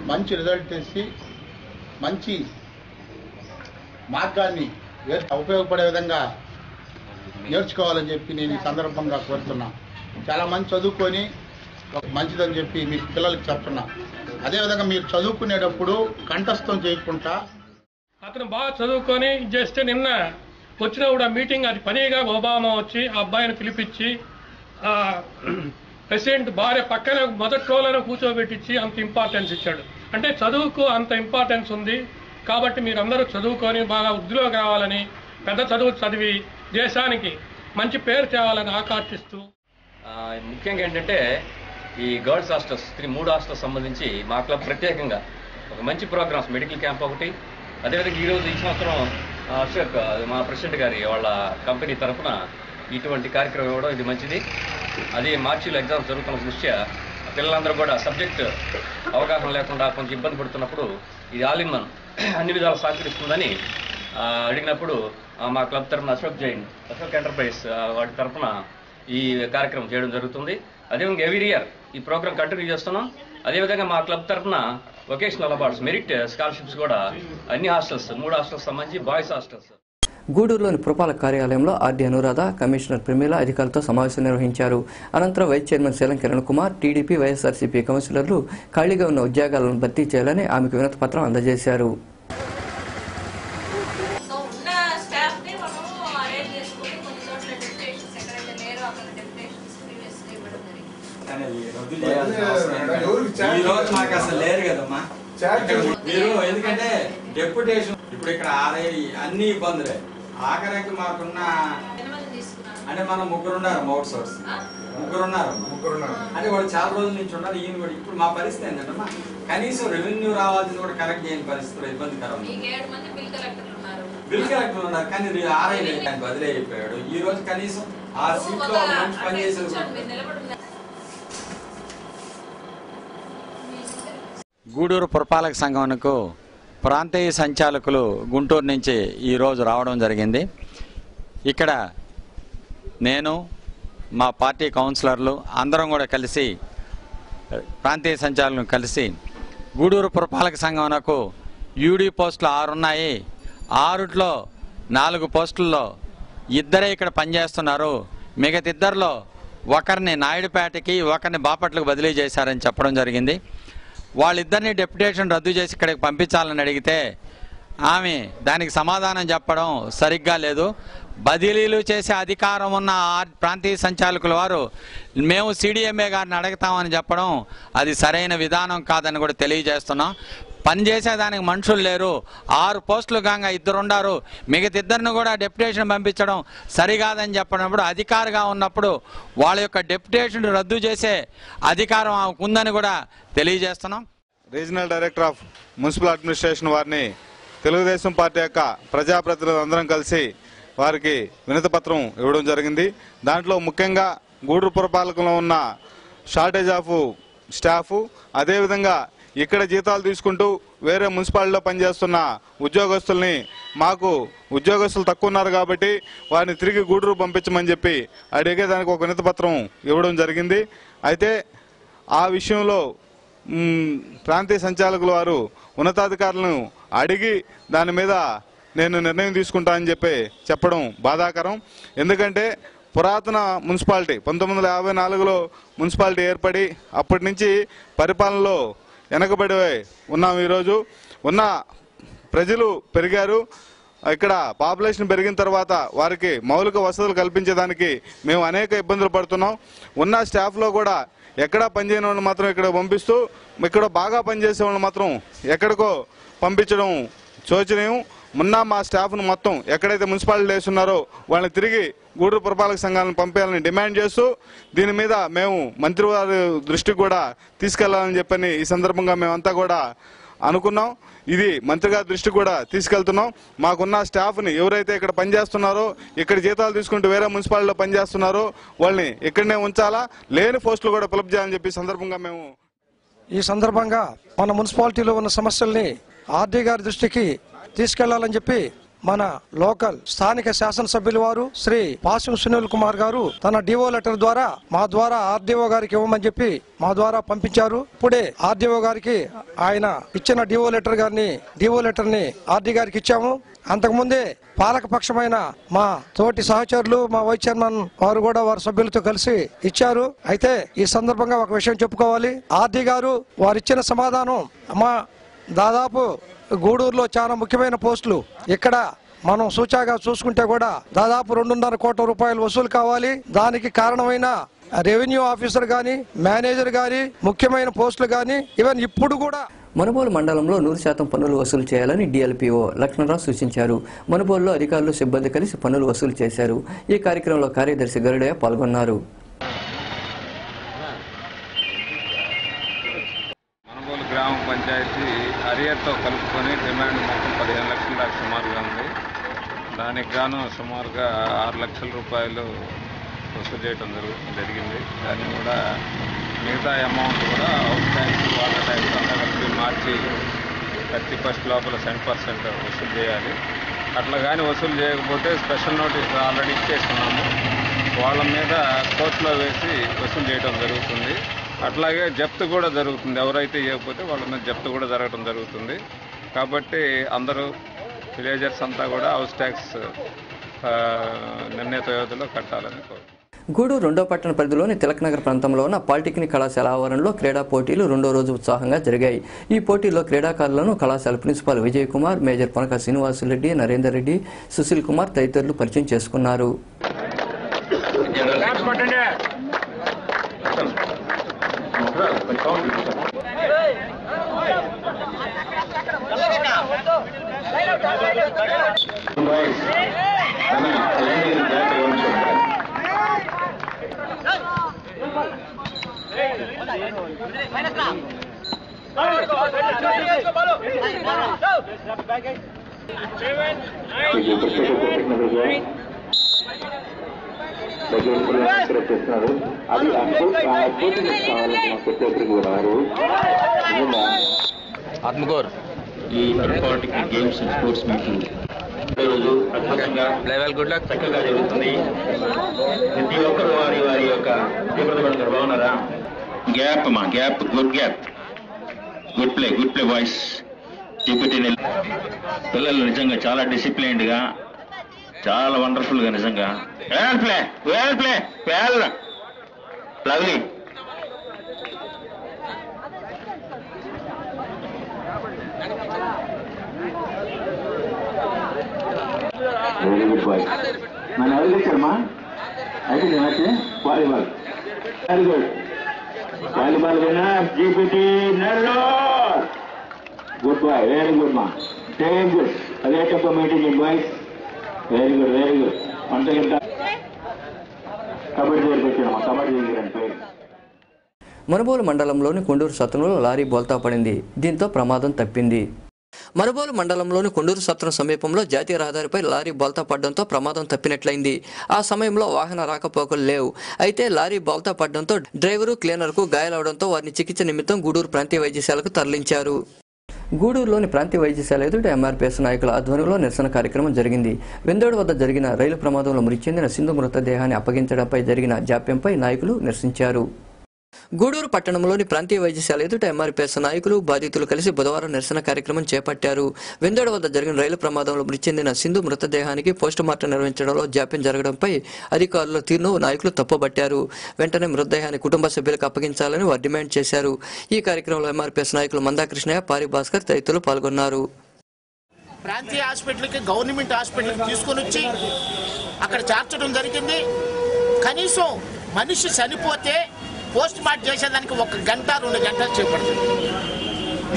మంచి రిజల్ట్ తెచ్చి మంచి మార్గాన్ని ఉపయోగపడే విధంగా నేర్చుకోవాలని చెప్పి నేను ఈ సందర్భంగా కోరుతున్నా. చాలా మంది చదువుకొని మంచిదని చెప్పి మీ పిల్లలకి చెప్తున్నా. అదేవిధంగా మీరు చదువుకునేటప్పుడు కంఠస్థం చేయకుండా అతను బాగా చదువుకొని జస్ట్ నిన్న వచ్చినప్పుడు ఆ మీటింగ్ అది పనిగా ఒబామా వచ్చి ఆ అబ్బాయిని పిలిపించి ప్రెసిడెంట్ భార్య పక్కన మొదటి రోలను కూర్చోబెట్టించి అంత ఇంపార్టెన్స్ ఇచ్చాడు. అంటే చదువుకు అంత ఇంపార్టెన్స్ ఉంది. కాబట్టి మీరందరూ చదువుకొని బాగా వృద్ధిలో కావాలని, పెద్ద చదువు చదివి దేశానికి మంచి పేరు తేవాలని ఆకాంక్షిస్తూ, ముఖ్యంగా ఏంటంటే ఈ గర్ల్స్ హాస్టల్స్ 3 హాస్టల్స్ సంబంధించి మా క్లబ్ ప్రత్యేకంగా ఒక మంచి ప్రోగ్రామ్స్, మెడికల్ క్యాంప్ ఒకటి, అదేవిధంగా ఈరోజు ఈ సంవత్సరం అశోక్ మా ప్రెసిడెంట్ గారి వాళ్ళ కంపెనీ తరఫున ఇటువంటి కార్యక్రమం ఇవ్వడం ఇది మంచిది. అది మార్చిలో ఎగ్జామ్స్ జరుగుతున్న దృష్ట్యా పిల్లలందరూ కూడా సబ్జెక్ట్ అవగాహన లేకుండా కొంచెం ఇబ్బంది పడుతున్నప్పుడు ఇది ఆల్ ఇన్ వన్ అన్ని విధాలు సహకరిస్తుందని అడిగినప్పుడు మా క్లబ్ తరఫున అశోక్ ఎంటర్ప్రైజ్ వాటి తరఫున ఈ కార్యక్రమం చేయడం జరుగుతుంది. అదేవిధంగా ఎవ్రీ ఇయర్ ఈ ప్రోగ్రామ్ కంటిన్యూ చేస్తున్నాం. అదేవిధంగా మా క్లబ్ తరఫున వొకేషనల్ అవార్డ్స్, మెరిట్ స్కాలర్షిప్స్ కూడా అన్ని హాస్టల్స్ 3 హాస్టల్స్ సంబంధించి బాయ్స్ హాస్టల్స్. గూడూరులోని పురపాలక కార్యాలయంలో ఆర్డీ అనురాధ, కమిషనర్ ప్రమీల అధికారులతో సమావేశం నిర్వహించారు. అనంతరం వైస్ చైర్మన్ శీలం కిరణ్ కుమార్, టీడీపీ, వైఎస్ఆర్సీపీ కౌన్సిలర్లు ఖాళీగా ఉన్న ఉద్యోగాలను భర్తీ చేయాలని ఆమెకు వినతి పత్రం అందజేశారు. మాకు అసలు లేరు కదమ్మా మీరు, ఎందుకంటే డెప్యుటేషన్ ఇప్పుడు ఇక్కడ అన్ని ఇబ్బందులే. ఆఖరికి మాకున్న అంటే మనం 3 ఉన్నారు, మౌట్ సోర్స్ 3 ఉన్నారు అంటే వాళ్ళు చాలా రోజుల నుంచి ఉన్నారు. ఈయన కూడా ఇప్పుడు మా పరిస్థితి ఏంటంటే కనీసం రెవెన్యూ రావాల్సింది కూడా కలెక్ట్ చేయని పరిస్థితులు ఇబ్బందికరం. బిల్ కలెక్టర్ ఉన్నారు కానీ ఆర్ఐ బదిలీ అయిపోయాడు. ఈ రోజు కనీసం ఆ సీట్ లో మంచి పనిచేసే గూడూరు పురపాలక సంఘంకు ప్రాంతీయ సంచాలకులు గుంటూరు నుంచి ఈరోజు రావడం జరిగింది. ఇక్కడ నేను, మా పార్టీ కౌన్సిలర్లు అందరం కూడా కలిసి, ప్రాంతీయ సంచాలకులను కలిసి గూడూరు పురపాలక సంఘంకు యూడీ పోస్టులు 6 ఉన్నాయి. 6లో 4 పోస్టుల్లో ఇద్దరే ఇక్కడ పనిచేస్తున్నారు. మిగతా ఇద్దరిలో ఒకరిని నాయుడుపేటకి, ఒకరిని బాపట్లకు బదిలీ చేశారని చెప్పడం జరిగింది. వాళ్ళిద్దరిని డెప్యుటేషన్ రద్దు చేసి ఇక్కడికి పంపించాలని అడిగితే ఆమె దానికి సమాధానం చెప్పడం సరిగ్గా లేదు. బదిలీలు చేసే అధికారం ఉన్న ప్రాంతీయ సంచాలకుల వారు మేము సిడిఎంఏ గారిని అడుగుతామని చెప్పడం అది సరైన విధానం కాదని కూడా తెలియజేస్తున్నాం. పనిచేసేదానికి మనుషులు లేరు. 6 పోస్టులు కాగా 2 ఉన్నారు. మిగతా ఇద్దరిని కూడా డెప్యుటేషన్ పంపించడం సరికాదని చెప్పినప్పుడు అధికారిగా ఉన్నప్పుడు వాళ్ళ యొక్క డెప్యుటేషన్ రద్దు చేసే అధికారం ఆమెకు ఉందని కూడా తెలియజేస్తున్నాం. Regional director of municipal administration వారిని తెలుగుదేశం పార్టీ యొక్క ప్రజాప్రతినిధులు అందరం కలిసి వారికి వినతిపత్రం ఇవ్వడం జరిగింది. దాంట్లో ముఖ్యంగా గూడూరు పురపాలకలో ఉన్న షార్టేజ్ ఆఫ్ స్టాఫ్, అదేవిధంగా ఇక్కడ జీతాలు తీసుకుంటూ వేరే మున్సిపాలిటీలో పనిచేస్తున్న ఉద్యోగస్తుల్ని మాకు ఉద్యోగస్తులు తక్కువ ఉన్నారు కాబట్టి వారిని తిరిగి గూడూరు పంపించమని చెప్పి అడిగేదానికి ఒక వినతిపత్రం ఇవ్వడం జరిగింది. అయితే ఆ విషయంలో ప్రాంతీయ సంచాలకుల వారు ఉన్నతాధికారులను అడిగి దాని మీద నేను నిర్ణయం తీసుకుంటానని చెప్పి చెప్పడం బాధాకరం. ఎందుకంటే పురాతన మున్సిపాలిటీ 1954లో మున్సిపాలిటీ ఏర్పడి అప్పటి నుంచి పరిపాలనలో వెనకబడి ఉన్నాం. ఈరోజు ఉన్న ప్రజలు పెరిగారు. ఇక్కడ పాపులేషన్ పెరిగిన తర్వాత వారికి మౌలిక వసతులు కల్పించేదానికి మేము అనేక ఇబ్బందులు పడుతున్నాం. ఉన్న స్టాఫ్లో కూడా ఎక్కడా పనిచేయని వాళ్ళు మాత్రం ఇక్కడ పంపిస్తూ ఇక్కడ బాగా పనిచేసే వాళ్ళు మాత్రం ఎక్కడికో పంపించడం శోచనీయం. మొన్న మా స్టాఫ్ను మొత్తం ఎక్కడైతే మున్సిపాలిటీ వేస్తున్నారో వాళ్ళని తిరిగి గూడూరు పురపాలక సంఘాలను పంపేయాలని డిమాండ్ చేస్తూ దీని మీద మేము మంత్రివారి దృష్టికి కూడా తీసుకెళ్లాలని చెప్పని ఈ సందర్భంగా మేమంతా కూడా అనుకున్నాం. ఇది మంత్రి గారి దృష్టికి కూడా తీసుకెళ్తున్నాం. మాకున్న స్టాఫ్ని ఎవరైతే ఇక్కడ పనిచేస్తున్నారో, ఇక్కడ జీతాలు తీసుకుంటూ వేరే మున్సిపాలిటీలో పనిచేస్తున్నారో వాళ్ళని ఇక్కడనే ఉంచాలా, లేని పోస్టులు కూడా ఫిలప్ చేయాలని చెప్పి సందర్భంగా మేము ఈ సందర్భంగా మన మున్సిపాలిటీలో ఉన్న సమస్యల్ని ఆర్డీ గారి దృష్టికి తీసుకెళ్లాలని చెప్పి మన లోకల్ స్థానిక శాసనసభ్యుల వారు శ్రీ పాసం సునీల్ కుమార్ గారు తన డిఓ లెటర్ ద్వారా మా ద్వారా ఆర్డీఓ గారికి ఇవ్వమని చెప్పి మా ద్వారా పంపించారు. ఇప్పుడే ఆర్డీఓ గారికి ఆయన ఇచ్చిన డిఓ లెటర్ ని ఆర్డీ గారికి ఇచ్చాము. అంతకుముందే పాలకపక్షమైన మా తోటి సహచరులు, మా వైస్ చైర్మన్ వారు కూడా వారి సభ్యులతో కలిసి ఇచ్చారు. అయితే ఈ సందర్భంగా ఒక విషయం చెప్పుకోవాలి. ఆర్డీ గారు వారిచ్చిన సమాధానం మా దాదాపు గూడూరులో చాలా ముఖ్యమైన పోస్టులు ఇక్కడ మనం సూచాగా చూసుకుంటే కూడా దాదాపు 2.5 కోట్ల రూపాయలు వసూలు కావాలి. దానికి కారణమైన రెవెన్యూ ఆఫీసర్ గాని, మేనేజర్ గాని, ముఖ్యమైన పోస్టులు గాని ఈవెన్ ఇప్పుడు కూడా మనుబోలు మండలంలో 100% పన్నులు వసూలు చేయాలని డిఎల్పిఓ లక్ష్మణరావు సూచించారు. మనుబోలులో అధికారులు, సిబ్బంది కలిసి పన్నులు వసూలు చేశారు. ఈ కార్యక్రమంలో కార్యదర్శి గరుడయ్య పాల్గొన్నారు. గ్రామ పంచాయతీ అరియర్తో కలుపుకొని డిమాండ్ మొత్తం 15 లక్షల దాకా సుమారుగా ఉంది. దానికి గాను సుమారుగా 6 లక్షల రూపాయలు వసూలు చేయడం జరిగింది. దాన్ని కూడా మిగతా అమౌంట్ కూడా హౌస్ ట్యాక్స్, వాటర్ ట్యాక్స్ అంతా కలిపి మార్చి 31st లోపల 10% వసూలు చేయాలి. అట్లా కానీ వసూలు చేయకపోతే స్పెషల్ నోటీస్ ఆల్రెడీ ఇచ్చేస్తున్నాము. వాళ్ళ మీద కోర్టులో వేసి వసూలు చేయడం జరుగుతుంది. అట్లాగే జప్తు కూడా జరుగుతుంది. ఎవరైతే ఇవ్వకపోతే వాళ్ళ మీద జప్తు కూడా జరగడం జరుగుతుంది. కాబట్టి అందరూ విలేజర్స్ అంతా కూడా హౌస్ ట్యాక్స్ నిర్ణీత వ్యవధిలో కట్టాలని కోరుతున్నాను. గూడూరు 2వ పట్టణ పరిధిలోని తిలక్నగర్ ప్రాంతంలో ఉన్న పాలిటెక్నిక్ కళాశాల ఆవరణలో క్రీడా పోటీలు 2వ రోజు ఉత్సాహంగా జరిగాయి. ఈ పోటీల్లో క్రీడాకారులను కళాశాల ప్రిన్సిపాల్ విజయ్ కుమార్, మేజర్ పొనక శ్రీనివాసులరెడ్డి, నరేందర్ రెడ్డి, సుశీల్ కుమార్ తదితరులు పరిచయం చేసుకున్నారు. ఆత్మకూర్ ఈ ఇంపార్టెంట్ గేమ్స్ స్పోర్ట్స్ మీటింగ్ ఈరోజు అద్భుతంగా చక్కగా జరుగుతుంది. ప్రతి ఒక్కరు వారి వారి యొక్క ప్రతిభను బాగున్నారా? Gap good play voice deputy పిల్లలు నిజంగా చాలా డిసిప్లైన్డ్గా, చాలా వండర్ఫుల్గా నిజంగా. లవ్లీ. Very good boy. నన్ను ఎవరు తెచ్చారమ్మా? అయితే volleyball. Very good. Volleyball winner GPT Nellore. Good boy, very good మా. Same good. అదే tempo maintain boys. Very good, very good. అంతే కదా. కబడ్డీ దగ్గరికి వచ్చానమ్మా, కబడ్డీ దగ్గర పేరు. మనుబోలు మండలంలోని కొండూరు సత్రంలో లారీ బోల్తా పడింది. దీంతో ప్రమాదం తప్పింది. మనుబోలు మండలంలోని కొండూరు సత్రం సమీపంలో జాతీయ రహదారిపై లారీ బోల్తా పడడంతో ప్రమాదం తప్పినట్లయింది. ఆ సమయంలో వాహన రాకపోకలు లేవు. అయితే లారీ బోల్తా పడడంతో డ్రైవరు, క్లీనర్కు గాయాలవడంతో వారిని చికిత్స నిమిత్తం గూడూరు ప్రాంతీయ వైద్యశాలకు తరలించారు. గూడూరులోని ప్రాంతీయ వైద్యశాల ఎదుట ఎంఆర్పీఎస్ నాయకుల ఆధ్వర్యంలో నిరసన కార్యక్రమం జరిగింది. వెందోడు వద్ద జరిగిన రైలు ప్రమాదంలో మృతి చెందిన సింధు మృతదేహాన్ని అప్పగించడంపై జరిగిన జాప్యంపై నాయకులు నిరసించారు. గూడూరు పట్టణంలోని ప్రాంతీయ వైద్యశాల ఎదుట ఎంఆర్పీఎస్ నాయకులు, బాధితులు కలిసి బుధవారం నిరసన కార్యక్రమం చేపట్టారు. వెందోడు వద్ద జరిగిన రైలు ప్రమాదంలో మృతి చెందిన సింధు మృతదేహానికి పోస్టుమార్టం నిర్వహించడంలో జాప్యం జరగడంపై అధికారుల తీరును నాయకులు తప్పుబట్టారు. వెంటనే మృతదేహాన్ని కుటుంబ సభ్యులకు అప్పగించాలని వారు డిమాండ్ చేశారు. ఈ కార్యక్రమంలో ఎంఆర్పీఎస్ నాయకులు మందాకృష్ణయ్య, పారి భాస్కర్ తదితరులు పాల్గొన్నారు. ప్రాంతీయ హాస్పిటల్కి, గవర్నమెంట్ హాస్పిటల్కి తీసుకొని వచ్చి అక్కడ చేర్చడం జరిగింది. కనీసం మనిషి చనిపోతే పోస్ట్ మార్టం చేసేదానికి 1 గంట 2 గంటలు చేపడుతుంది.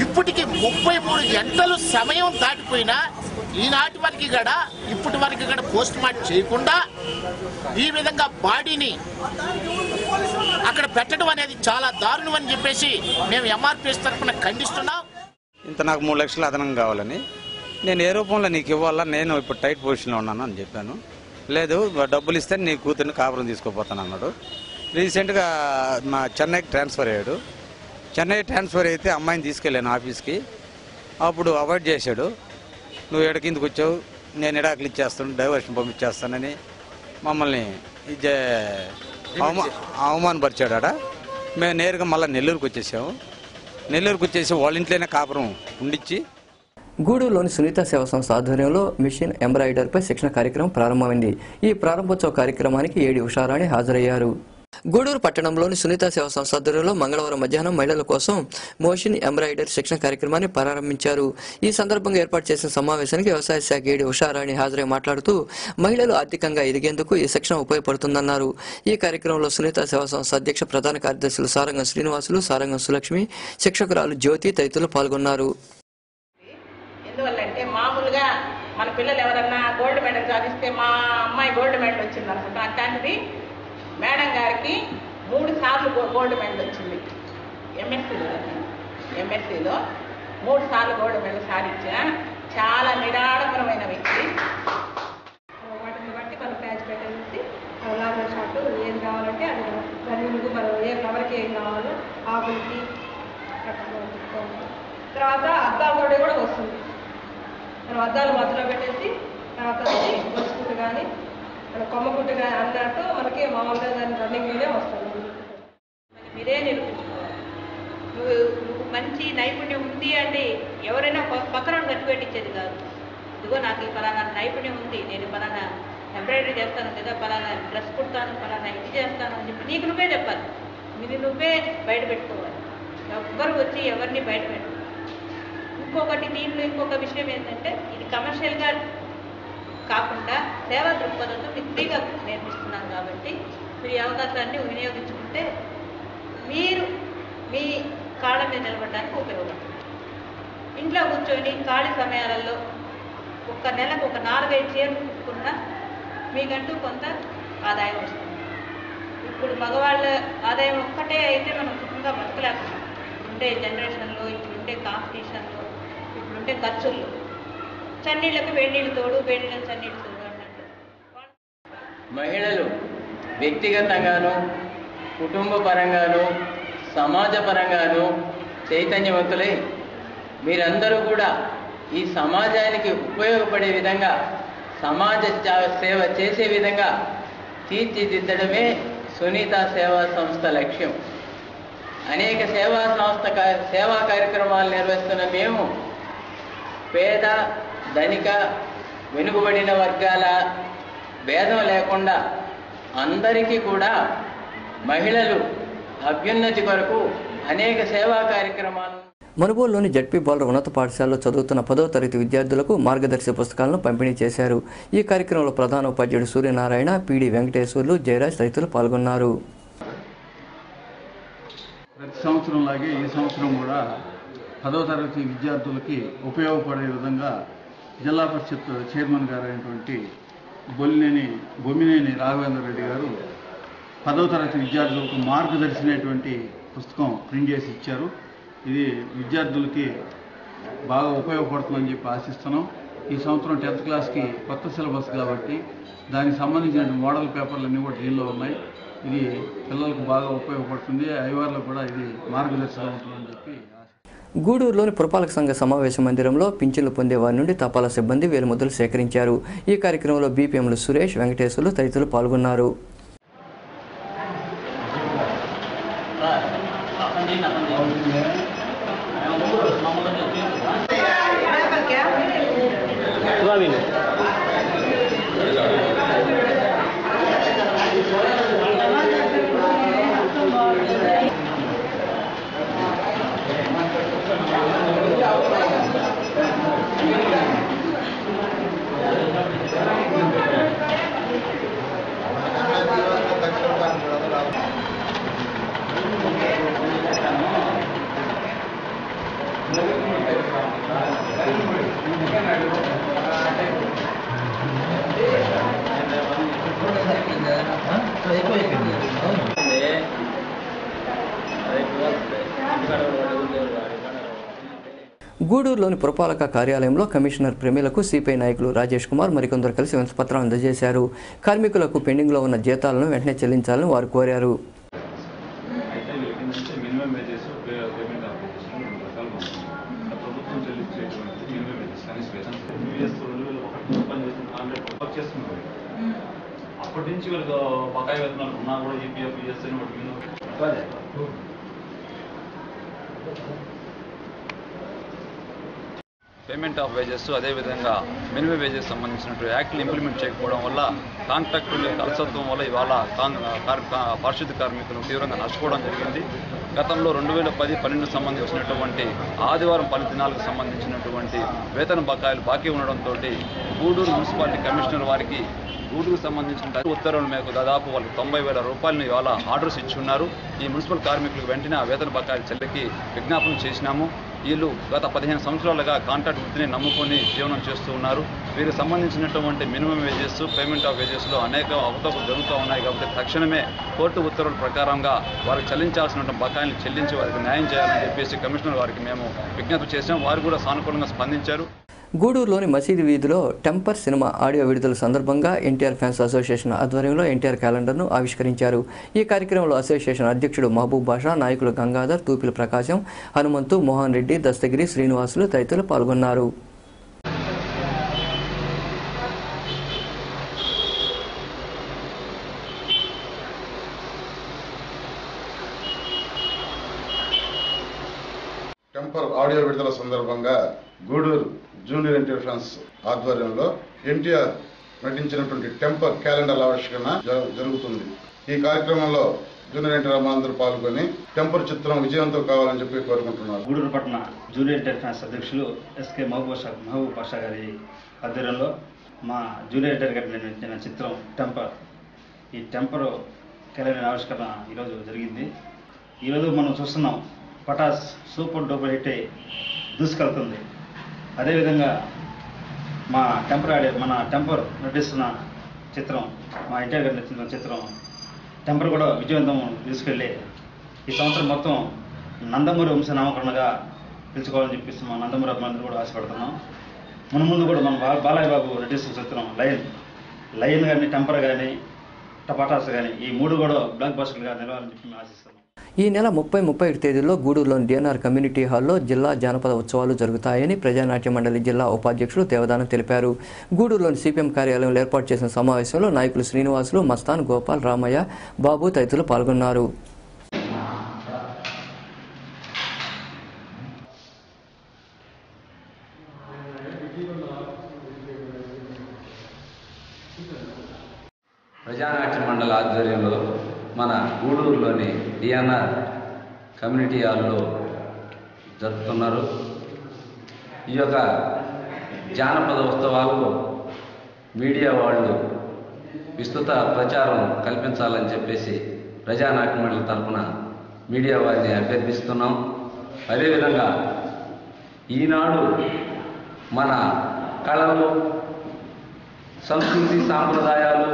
ఇప్పటికి 33 గంటలు సమయం దాటిపోయినా ఈనాటి వరకు కూడా ఇప్పటి వరకు కూడా పోస్ట్ మార్టం చేయకుండా ఈ విధంగా బాడీని అక్కడ పెట్టడం అనేది చాలా దారుణం అని చెప్పేసి మేము ఎంఆర్పీఎస్ తరఫున ఖండిస్తున్నాం. ఇంత నాకు 3 లక్షలు అదనంగా కావాలని, నేను ఏ రూపంలో నీకు ఇవ్వాలా, నేను ఇప్పుడు టైట్ పొజిషన్లో ఉన్నాను అని చెప్పాను. లేదు డబ్బులు ఇస్తే నీ కూతుర్ని కాపురం తీసుకోపోతాను అన్నాడు. రీసెంట్గా మా చెన్నైకి ట్రాన్స్ఫర్ అయ్యాడు. చెన్నై ట్రాన్స్ఫర్ అయితే అమ్మాయిని తీసుకెళ్ళాను ఆఫీస్కి. అప్పుడు అవాయిడ్ చేశాడు. నువ్వు ఎడ కిందకు వచ్చావు, నేను ఎడాకులు ఇచ్చేస్తాను, డైవర్షన్ పంపించేస్తానని మమ్మల్ని అవమానపరిచాడు. ఆడ మేము నేరుగా మళ్ళీ నెల్లూరుకు వచ్చేసాము. నెల్లూరుకు వచ్చేసి వాళ్ళ ఇంట్లోనే కాపురం ఉండిచ్చి. గూడూరులోని సునీత సేవా సంస్థ ఆధ్వర్యంలో మిషన్ ఎంబ్రాయిడరీపై శిక్షణ కార్యక్రమం ప్రారంభమైంది. ఈ ప్రారంభోత్సవ కార్యక్రమానికి ఏడి ఉషారాణి హాజరయ్యారు. గూడూరు పట్టణంలోని సునీత సేవా సంస్థ ఆధ్వర్యంలో మంగళవారం మధ్యాహ్నం మహిళల కోసం మోషన్ ఎంబ్రాయిడరీ శిక్షణ కార్యక్రమాన్ని ప్రారంభించారు. ఈ సందర్భంగా ఏర్పాటు చేసిన సమావేశానికి వ్యవసాయ శాఖ ఏడి ఉషారాణి హాజరై మాట్లాడుతూ మహిళలు ఆర్థికంగా ఎదిగేందుకు ఈ శిక్షణ ఉపయోగపడుతుందన్నారు. ఈ కార్యక్రమంలో సునీత సేవా సంస్థ అధ్యక్ష ప్రధాన కార్యదర్శులు సారంగం శ్రీనివాసులు, సారంగం సులక్ష్మి, శిక్షకురాలు జ్యోతి తదితరులు పాల్గొన్నారు. ఎందువల్లంటే మామూలుగా మన పిల్లలు ఎవరన్నా గోల్డ్ మెడల్ సాధిస్తే మా అమ్మాయి గోల్డ్ మెడల్ వచ్చింది అనుకుంటా. అట్లాంటిది మేడం గారికి 3 సార్లు గోల్డ్ మెడల్ వచ్చింది. ఎంఎస్సీలో 3 సార్లు గోల్డ్ మెడల్ సాధించిన చాలా నిరాడంబరమైన వ్యక్తి. వాటిని బట్టి మనం ప్యాచ్ పెట్టేసి లాంగ్ షాట్ ఏం కావాలంటే అది దాని ముందు మనం ఏ ఫ్లవర్కి ఏం కావాలో ఆకులకి తర్వాత అద్దాలతోటి కూడా వస్తుంది. మనం అద్దాలు మధ్యలో పెట్టేసి తర్వాత బస్సుకుట్టు కానీ కొమ్మ కుట్టు కానీ అన్నట్టు మనకి మామూలుగా దాని రన్నింగ్లోనే వస్తుంది. మీరే నిరూపించుకోవాలి. నువ్వు మంచి నైపుణ్యం ఉంది అంటే ఎవరైనా పక్కన గట్టి పెట్టించేది కాదు. ఇదిగో నాకు ఈ పలానా నైపుణ్యం ఉంది, నేను పలానా ఎంబ్రాయిడరీ చేస్తాను, లేదా పలానా డ్రెస్ కుడతాను, పలానా ఇది చేస్తాను అని చెప్పి నీకు నువ్వే చెప్పాలి. నువ్వే బయట పెట్టుకోవాలి. ఎవ్వరు వచ్చి ఎవరిని బయట పెట్టు. ఇంకొకటి దీంట్లో ఇంకొక విషయం ఏంటంటే ఇది కమర్షియల్గా కాకుండా సేవా దృక్పథంతో మీకు ఫ్రీగా నేర్పిస్తున్నాను కాబట్టి మీరు ఈ అవకాశాన్ని వినియోగించుకుంటే మీరు మీ కాళ్ళ మీద నిలబడడానికి ఉపయోగపడుతుంది. ఇంట్లో కూర్చొని ఖాళీ సమయాలలో ఒక నెలకు ఒక 4-5 చీరలు కుట్టుకున్నా మీకంటూ కొంత ఆదాయం వస్తుంది. ఇప్పుడు మగవాళ్ళ ఆదాయం ఒక్కటే అయితే మనం సుఖంగా బతకలేకపోతున్నాం. ఇప్పుడుండే జనరేషన్లో, ఇప్పుడుండే కాంపిటీషన్లో, ఇప్పుడుండే ఖర్చుల్లో చన్నీళ్ళకి వేడినీళ్ళు తోడు, వేడినీళ్ళకి చన్నీళ్ళు తోడు అన్నట్టు మహిళలు వ్యక్తిగతంగాను, కుటుంబ పరంగాను, సమాజ పరంగాను చైతన్యవంతులై మీరందరూ కూడా ఈ సమాజానికి ఉపయోగపడే విధంగా, సమాజ సేవ చేసే విధంగా తీర్చిదిద్దడమే సునీత సేవా సంస్థ లక్ష్యం. అనేక సేవా కార్యక్రమాలు నిర్వహిస్తున్న మేము పేద ధనిక వెనుకబడిన వర్గాల భేదం లేకుండా అందరికీ కూడా మహిళలు అభ్యున్నతి కొరకు అనేక సేవా కార్యక్రమాలు. మనుబోలులోని జడ్పీ బాలుర ఉన్నత పాఠశాలలో చదువుతున్న 10వ తరగతి విద్యార్థులకు మార్గదర్శక పుస్తకాలను పంపిణీ చేశారు. ఈ కార్యక్రమంలో ప్రధాన ఉపాధ్యాయుడు సూర్యనారాయణ, పీడి వెంకటేశ్వర్లు, జయరాజ్ తదితరులు పాల్గొన్నారు. ప్రతి సంవత్సరం లాగే ఈ సంవత్సరం కూడా 10వ తరగతి విద్యార్థులకి ఉపయోగపడే విధంగా జిల్లా పరిషత్ చైర్మన్ గారు అయినటువంటి బొమ్మినేని రాఘవేంద్ర రెడ్డి గారు 10వ తరగతి విద్యార్థులకు మార్గదర్శినటువంటి పుస్తకం ప్రింట్ చేసి ఇచ్చారు. ఇది విద్యార్థులకి బాగా ఉపయోగపడుతుందని చెప్పి ఆశిస్తున్నాం. ఈ సంవత్సరం 10th క్లాస్కి కొత్త సిలబస్ కాబట్టి దానికి సంబంధించిన మోడల్ పేపర్లు అన్నీ కూడా దీనిలో ఉన్నాయి. ఇది పిల్లలకు బాగా ఉపయోగపడుతుంది. ఐవార్లకు కూడా ఇది మార్గదర్శకం ఉంటుందని చెప్పి. గూడూరులోని పురపాలక సంఘ సమావేశ మందిరంలో పింఛన్లు పొందే వారి నుండి తపాలా సిబ్బంది వేలుముద్రలు సేకరించారు. ఈ కార్యక్రమంలో బీపీఎంలు సురేష్, వెంకటేశ్వర్లు తదితరులు పాల్గొన్నారు. గూడూరులోని పురపాలక కార్యాలయంలో కమిషనర్ ప్రమీలకు సిపిఐ నాయకులు రాజేష్ కుమార్ మరికొందరు కలిసి వినతిపత్రం అందజేశారు. కార్మికులకు పెండింగ్లో ఉన్న జీతాలను వెంటనే చెల్లించాలని వారు కోరారు. అప్పటి నుంచి వీళ్ళకి బకాయి వేతనాలు ఉన్నా కూడా EPF, ESI payment of wages, అదేవిధంగా మినిమం వేజెస్ సంబంధించినటువంటి యాక్ట్లు ఇంప్లిమెంట్ చేయకపోవడం వల్ల కాంట్రాక్టుల అలసత్వం వల్ల ఇవాళ పారిశుద్ధ్య కార్మికులు తీవ్రంగా నష్టపోవడం జరిగింది. గతంలో 2010-12 సంబంధించినటువంటి ఆదివారం 10 దినాలకు సంబంధించినటువంటి వేతన బకాయిలు బాకీ ఉండడంతో గూడూరు మున్సిపాలిటీ కమిషనర్ వారికి గూడూరుకు సంబంధించిన ఉత్తర్వుల మేరకు దాదాపు వాళ్ళకి 90,000 రూపాయలను ఇవాళ ఆర్డర్స్ ఇచ్చున్నారు. ఈ మున్సిపల్ కార్మికులకు వెంటనే ఆ వేతన బకాయిలు చెల్లికి విజ్ఞాపన చేసినాము. వీళ్ళు గత 15 సంవత్సరాలుగా కాంట్రాక్ట్ వృత్తిని నమ్ముకొని జీవనం చేస్తూ ఉన్నారు. వీరికి సంబంధించినటువంటి మినిమం వేజెస్, పేమెంట్ ఆఫ్ వేజెస్లో అనేక అవకతవకలు జరుగుతూ ఉన్నాయి. కాబట్టి తక్షణమే కోర్టు ఉత్తర్వుల ప్రకారంగా వారికి చెల్లించాల్సిన బకాయిలను చెల్లించి వారికి న్యాయం చేయాలని చెప్పేసి కమిషనర్ వారికి మేము విజ్ఞప్తి చేశాం. వారు కూడా సానుకూలంగా స్పందించారు. గూడూరులోని మసీదు వీధిలో టెంపర్ సినిమా ఆడియో విడుదల సందర్భంగా ఎన్టీఆర్ ఫ్యాన్స్ అసోసియేషన్ ఆధ్వర్యంలో ఎన్టీఆర్ క్యాలెండర్ను ఆవిష్కరించారు. ఈ కార్యక్రమంలో అసోసియేషన్ అధ్యక్షుడు మహబూబ్ బాషా, నాయకులు గంగాధర్, తూపిల ప్రకాశం, హనుమంతు, మోహన్ రెడ్డి, దస్తగిరి, శ్రీనివాసులు తదితరులు పాల్గొన్నారు. టెంపర్ ఆడియో విడుదల సందర్భంగా గూడూరు జూనియర్ ఎన్టీఆర్ ఫ్యాన్స్ ఆధ్వర్యంలో ఎన్టీఆర్ నటించినటువంటి టెంపర్ క్యాలెండర్ ఆవిష్కరణ జరుగుతుంది. ఈ కార్యక్రమంలో జూనియర్ ఎన్టీఆర్ అందరూ పాల్గొని టెంపర్ చిత్రం విజయవంతం కావాలని చెప్పి కోరుకుంటున్నారు. గూడూరు పట్టణ జూనియర్ ఎన్టీఆర్ ఫ్యాన్స్ అధ్యక్షులు ఎస్కే మహబూబ్ బాషా గారి ఆధ్వర్యంలో మా జూనియర్ ఎన్టీఆర్ గారి నటించిన చిత్రం టెంపర్, ఈ టెంపర్ క్యాలెండర్ ఆవిష్కరణ ఈరోజు జరిగింది. ఈరోజు మనం చూస్తున్నాం పటాస్ సూపర్ డూపర్ హిట్ అయి దూసుకెళ్తుంది. అదేవిధంగా మన టెంపర్ నటిస్తున్న చిత్రం, మా ఎన్టీఆర్ గారు నటిస్తున్న చిత్రం టెంపర్ కూడా విజయవంతం తీసుకెళ్ళి ఈ సంవత్సరం మొత్తం నందమూరి వంశ నామకరణగా పిలుచుకోవాలని చెప్పేసి మా నందమూరి అభిమానులు కూడా ఆశపడుతున్నాం. ముందు కూడా మన బాలయ్య బాబు నటిస్తున్న చిత్రం లయన్ కానీ, టెంపర్ కానీ, పటాస్ కానీ ఈ 3 కూడా బ్లాక్ బస్టర్లుగా నిలవాలని చెప్పి మేము ఆశిస్తున్నాం. ఈ నెల 30-31 తేదీల్లో గూడూరులోని డిఎన్ఆర్ కమ్యూనిటీ హాల్లో జిల్లా జానపద ఉత్సవాలు జరుగుతాయని ప్రజానాట్య మండలి జిల్లా ఉపాధ్యక్షులు దేవదానం తెలిపారు. గూడూరులోని సిపిఎం కార్యాలయంలో ఏర్పాటు చేసిన సమావేశంలో నాయకులు శ్రీనివాసులు, మస్తాన్, గోపాల్, రామయ్య, బాబు తదితరులు పాల్గొన్నారు. ప్రజానాట్య మండలి ఆధ్వర్యంలో మన గూడూరులోని డిఎన్ఆర్ కమ్యూనిటీ హాల్లో జరుపుతున్నారు. ఈ యొక్క జానపద ఉత్సవాల్లో మీడియా వాళ్ళు విస్తృత ప్రచారం కల్పించాలని చెప్పేసి ప్రజానాట్య మండలి తరఫున మీడియా వారిని అభ్యర్థిస్తున్నాం. అదేవిధంగా ఈనాడు మన కళలు, సంస్కృతి, సాంప్రదాయాలు,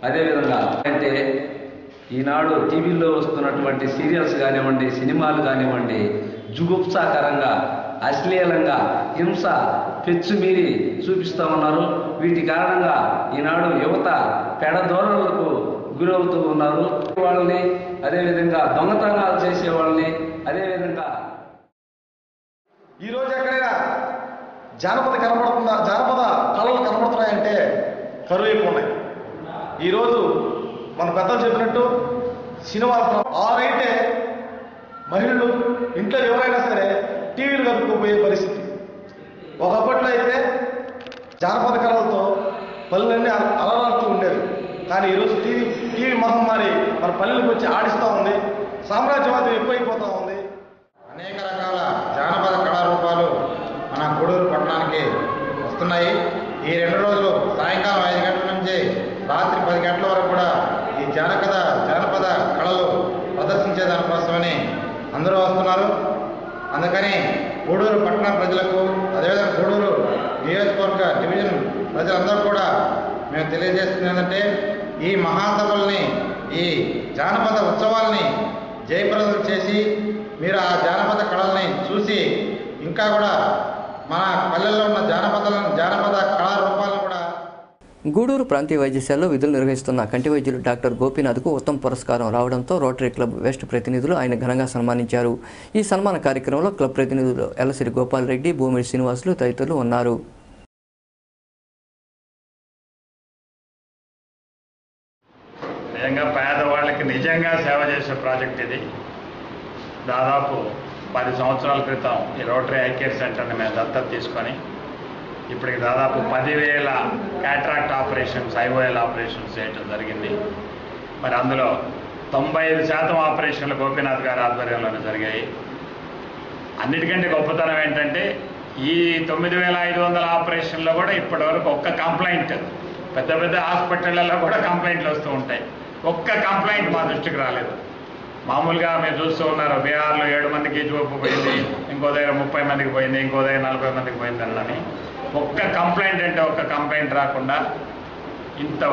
అదేవిధంగా అంటే ఈనాడు టీవీల్లో వస్తున్నటువంటి సీరియల్స్ కానివ్వండి, సినిమాలు కానివ్వండి, జుగుప్సాకరంగా, అశ్లీలంగా, హింస పెచ్చుమీరి చూపిస్తూ ఉన్నారు. వీటి కారణంగా ఈనాడు యువత పెడధోరణులకు గురవుతూ ఉన్నారు. వాళ్ళని, అదేవిధంగా దొంగతనాలు చేసే వాళ్ళని, అదేవిధంగా ఈరోజు ఎక్కడైనా జానపద కనబడుతుందా, జానపద కళలు కనబడుతున్నాయంటే కరువు ఎక్కువ ఉన్నాయి. ఈరోజు మన పెద్దలు చెప్పినట్టు సినిమాలు ఆరైతే మహిళలు ఇంట్లో ఎవరైనా సరే టీవీలు కలుపుకుపోయే పరిస్థితి. ఒకప్పట్లో అయితే జానపద కళలతో పల్లెలన్నీ అలరాడుతూ ఉండేవి. కానీ ఈరోజు టీవీ మహమ్మారి మన పల్లెలకు వచ్చి ఆడిస్తూ ఉంది. సామ్రాజ్యవాదం ఎక్కువైపోతూ ఉంది. అనేక రకాల జానపద కళారూపాలు మన గూడూరు పట్టణానికి వస్తున్నాయి. ఈ 2 రోజులు సాయంకాలం 5 గంటల నుంచి రాత్రి 10 గంటల వరకు కూడా ఈ జానపద కళలు ప్రదర్శించే దానికోసమని అందరూ వస్తున్నారు. అందుకని గూడూరు పట్టణ ప్రజలకు, అదేవిధంగా గూడూరు నియోజకవర్గ డివిజన్ ప్రజలందరూ కూడా మేము తెలియజేస్తుంది ఏంటంటే ఈ మహాసభల్ని, ఈ జానపద ఉత్సవాల్ని జయప్రదం చేసి మీరు ఆ జానపద కళల్ని చూసి ఇంకా కూడా మన పల్లెల్లో ఉన్న జానపద కళారూపాలను కూడా. గూడూరు ప్రాంతీయ వైద్యశాలలో విధులు నిర్వహిస్తున్న కంటి వైద్యులు డాక్టర్ గోపీనాథ్కు ఉత్తమ పురస్కారం రావడంతో రోటరీ క్లబ్ వెస్ట్ ప్రతినిధులు ఆయన ఘనంగా సన్మానించారు. ఈ సన్మాన కార్యక్రమంలో క్లబ్ ప్రతినిధులు ఎల్లసిరి గోపాల్ రెడ్డి, భూమిడి శ్రీనివాసులు తదితరులు ఉన్నారు. నిజంగా పేదవాళ్ళకి నిజంగా సేవ చేసే ప్రాజెక్ట్ ఇది. దాదాపు 10 సంవత్సరాల క్రితం ఈ రోటరీ ఐ కేర్ సెంటర్ని మేము దత్తత తీసుకొని ఇప్పటికి దాదాపు 10,000 క్యాట్రాక్ట్ ఆపరేషన్స్, ఐఓఎల్ ఆపరేషన్స్ చేయడం జరిగింది. మరి అందులో 95% ఆపరేషన్లు గోపీనాథ్ గారి ఆధ్వర్యంలోనే జరిగాయి. అన్నిటికంటే గొప్పతనం ఏంటంటే ఈ 9,500 ఆపరేషన్లో కూడా ఇప్పటివరకు ఒక్క కంప్లైంట్, పెద్ద పెద్ద హాస్పిటళ్లలో కూడా కంప్లైంట్లు వస్తూ ఉంటాయి, ఒక్క కంప్లైంట్ మా దృష్టికి రాలేదు. మామూలుగా మీరు చూస్తూ ఉన్నారు, బీహార్లో 7 మందికి చూపు పోయింది, ఇంకో దగ్గర 30 మందికి పోయింది, ఇంకో దగ్గర 40 మందికి పోయింది అన్నని ఒక్క కంప్లైంట్ అంటే ఒక్క కంప్లైంట్ రాకుండా ఇంత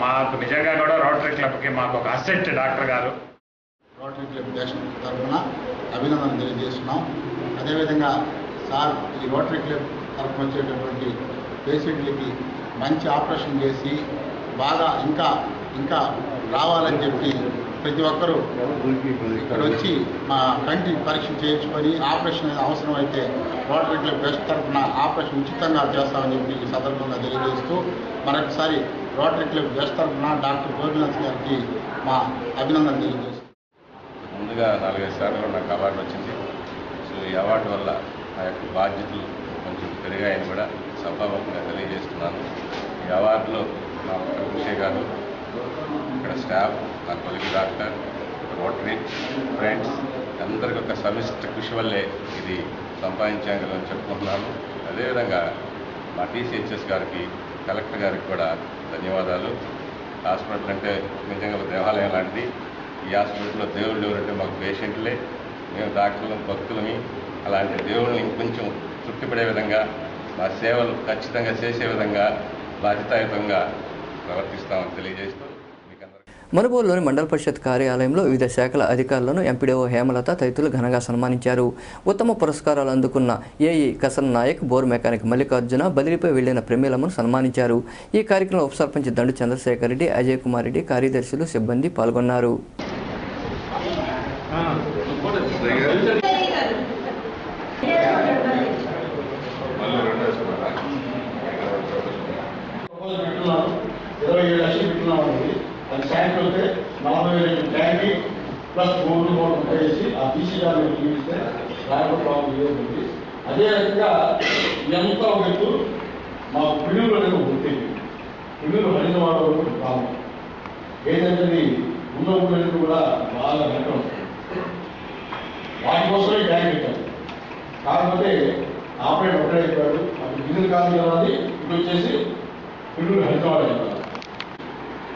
మాకు నిజంగా కూడా రోటరీ క్లబ్కి మాకు ఒక అసెట్ డాక్టర్ గారు. రోటరీ క్లబ్ దేశం తరఫున అభినందనలు తెలియజేస్తున్నాం. అదేవిధంగా సార్ ఈ రోటరీ క్లబ్ తరఫున వచ్చేటటువంటి పేషెంట్లకి మంచి ఆపరేషన్ చేసి బాగా ఇంకా రావాలని చెప్పి ప్రతి ఒక్కరూ ఇక్కడ వచ్చి మా కంటి పరీక్ష చేయించుకొని ఆపరేషన్ అవసరం అయితే రోటరీ క్లబ్ వెస్ట్ తరఫున ఆపరేషన్ ఉచితంగా చేస్తామని చెప్పి ఈ సందర్భంగా తెలియజేస్తూ మరొకసారి రోటరీ క్లబ్ వెస్ట్ తరఫున డాక్టర్ గోపీనాథ్ గారికి మా అభినందన తెలియజేస్తాం. ముందుగా 4-5 సార్లు నాకు అవార్డు వచ్చింది. సో ఈ అవార్డు వల్ల నా యొక్క బాధ్యతలు కొంచెం పెరిగాయని కూడా సభాముఖంగా తెలియజేస్తున్నాను. ఈ అవార్డులో నా కృషి గారు, ఇక్కడ స్టాఫ్, నా కొలిగి డాక్టర్, రోటరీ ఫ్రెండ్స్ అందరికీ ఒక సమిష్టి కృషి వల్లే ఇది సంపాదించాలని చెప్పుకుంటున్నాను. అదేవిధంగా మా టీసీహెచ్ఎస్ గారికి, కలెక్టర్ గారికి కూడా ధన్యవాదాలు. హాస్పిటల్ అంటే నిజంగా ఒక దేవాలయం లాంటిది. ఈ హాస్పిటల్లో దేవుళ్ళు ఎవరంటే మాకు పేషెంట్లే, మేము డాక్టర్లు, భక్తులని. అలాంటి దేవుళ్ళని ఇంకొంచెం తృప్తిపడే విధంగా మా సేవలు ఖచ్చితంగా చేసే విధంగా బాధ్యతాయుతంగా ప్రవర్తిస్తామని తెలియజేస్తూ మనుబోలులోని మండల పరిషత్ కార్యాలయంలో వివిధ శాఖల అధికారులను ఎంపీడీఓ హేమలత తదితరులు ఘనంగా సన్మానించారు. ఉత్తమ పురస్కారాలు అందుకున్న AE Kasan Nayak, bore mechanic Mallikarjuna, బదిలీపై వెళ్లిన ప్రమీలమ్మను సన్మానించారు. ఈ కార్యక్రమంలో ఉప సర్పంచ్ దండు చంద్రశేఖర్ రెడ్డి, అజయ్ కుమార్ రెడ్డి, కార్యదర్శులు, సిబ్బంది పాల్గొన్నారు. అది ట్యాంక్ వెళ్తే 40,000 ట్యాంక్ ప్లస్ 3 వేసి ఆ బీసీ గారిని చూపిస్తే రాయపూర్ ఉంది. అదే రకంగా ఎంత ఎత్తు మా పిల్లలు ఉంటుంది. పిల్లలు హరిజవాడ గ్రామం ఏంటంటే ఉన్న ఊళ్ళని కూడా బాగా వెంట ఉంటాయి. వాటి కోసమే ఈ ట్యాంక్ పెట్టారు. కాకపోతే ఆపరేటర్ ఒకటే చెప్పాడు, అప్పుడు బిల్లులు కాదు కదా, ఇప్పుడు వచ్చేసి పిల్లలు హరిజవాడ చెప్పారు.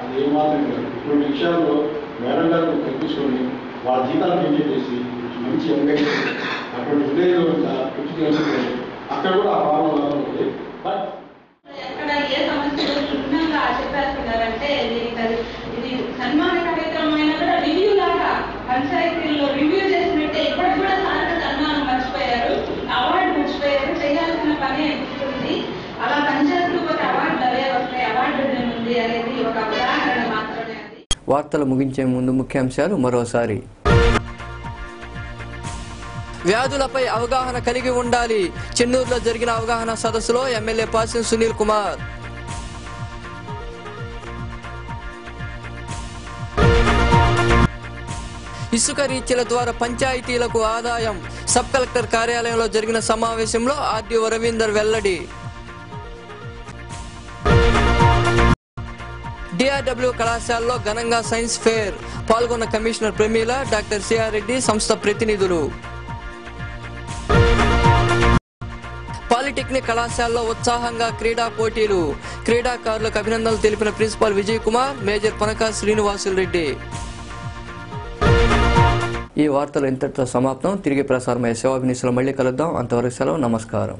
అది ఏమాత్రం ఇటువంటి విషయాల్లో మేడం గారు తెప్పించుకొని వాళ్ళ జీతాలు మెయింటైన్ చేసి మంచి ఎంగేజ్ అటువంటి విలేజ్లో అక్కడ కూడా ఆ ప్రాబ్లం ఉంది. బట్ ఎక్కడ ఏ సమస్యలు క్షుణ్ణంగా చెప్పేస్తున్నారంటే ఇది సన్మాన కార్యక్రమం కూడా రివ్యూ లాగా పంచాయతీల్లో రివ్యూ చేసినట్టే ఇప్పటికి కూడా సారథ సన్మానం మర్చిపోయారు, అవార్డు మర్చిపోయారు. చేయాల్సిన పని అనిపిస్తుంది. అలా పంచాయతీలు పోతే అవార్డులు అవే వస్తాయి, అవార్డు ఉంది అనేది ఒక ఉదాహరణ మాత్రమే. వార్తలు ముగించే ముందు ముఖ్యాంశాలు మరోసారి. వ్యాధులపై అవగాహన కలిగి ఉండాలి. చెన్నూరులో జరిగిన అవగాహన సదస్సులో ఎమ్మెల్యే పాసిం సునీల్ కుమార్. ఇసుక రీచ్ల ద్వారా పంచాయతీలకు ఆదాయం. సబ్ కలెక్టర్ కార్యాలయంలో జరిగిన సమావేశంలో ఆర్డీఓ రవీందర్ వెల్లడి. డిఆర్డబ్ల్యూ కళాశాలలో ఘనంగా సైన్స్ ఫేర్. పాల్గొన్న commissioner Pramila, doctor CR Reddy, సంస్థ ప్రతినిధులు. పాలిటెక్నిక్ కళాశాలలో ఉత్సాహంగా క్రీడా పోటీలు. క్రీడాకారులకు అభినందనలు తెలిపిన ప్రిన్సిపాల్ విజయ్ కుమార్, మేజర్ పనకా శ్రీనివాసులు రెడ్డి. ఈ వార్తలు ఇంతటితో సమాప్తం. తిరిగి ప్రసారమయ్యే సేవాభినిసులో మళ్ళీ కలుద్దాం. అంతవరకు సెలవు. నమస్కారం.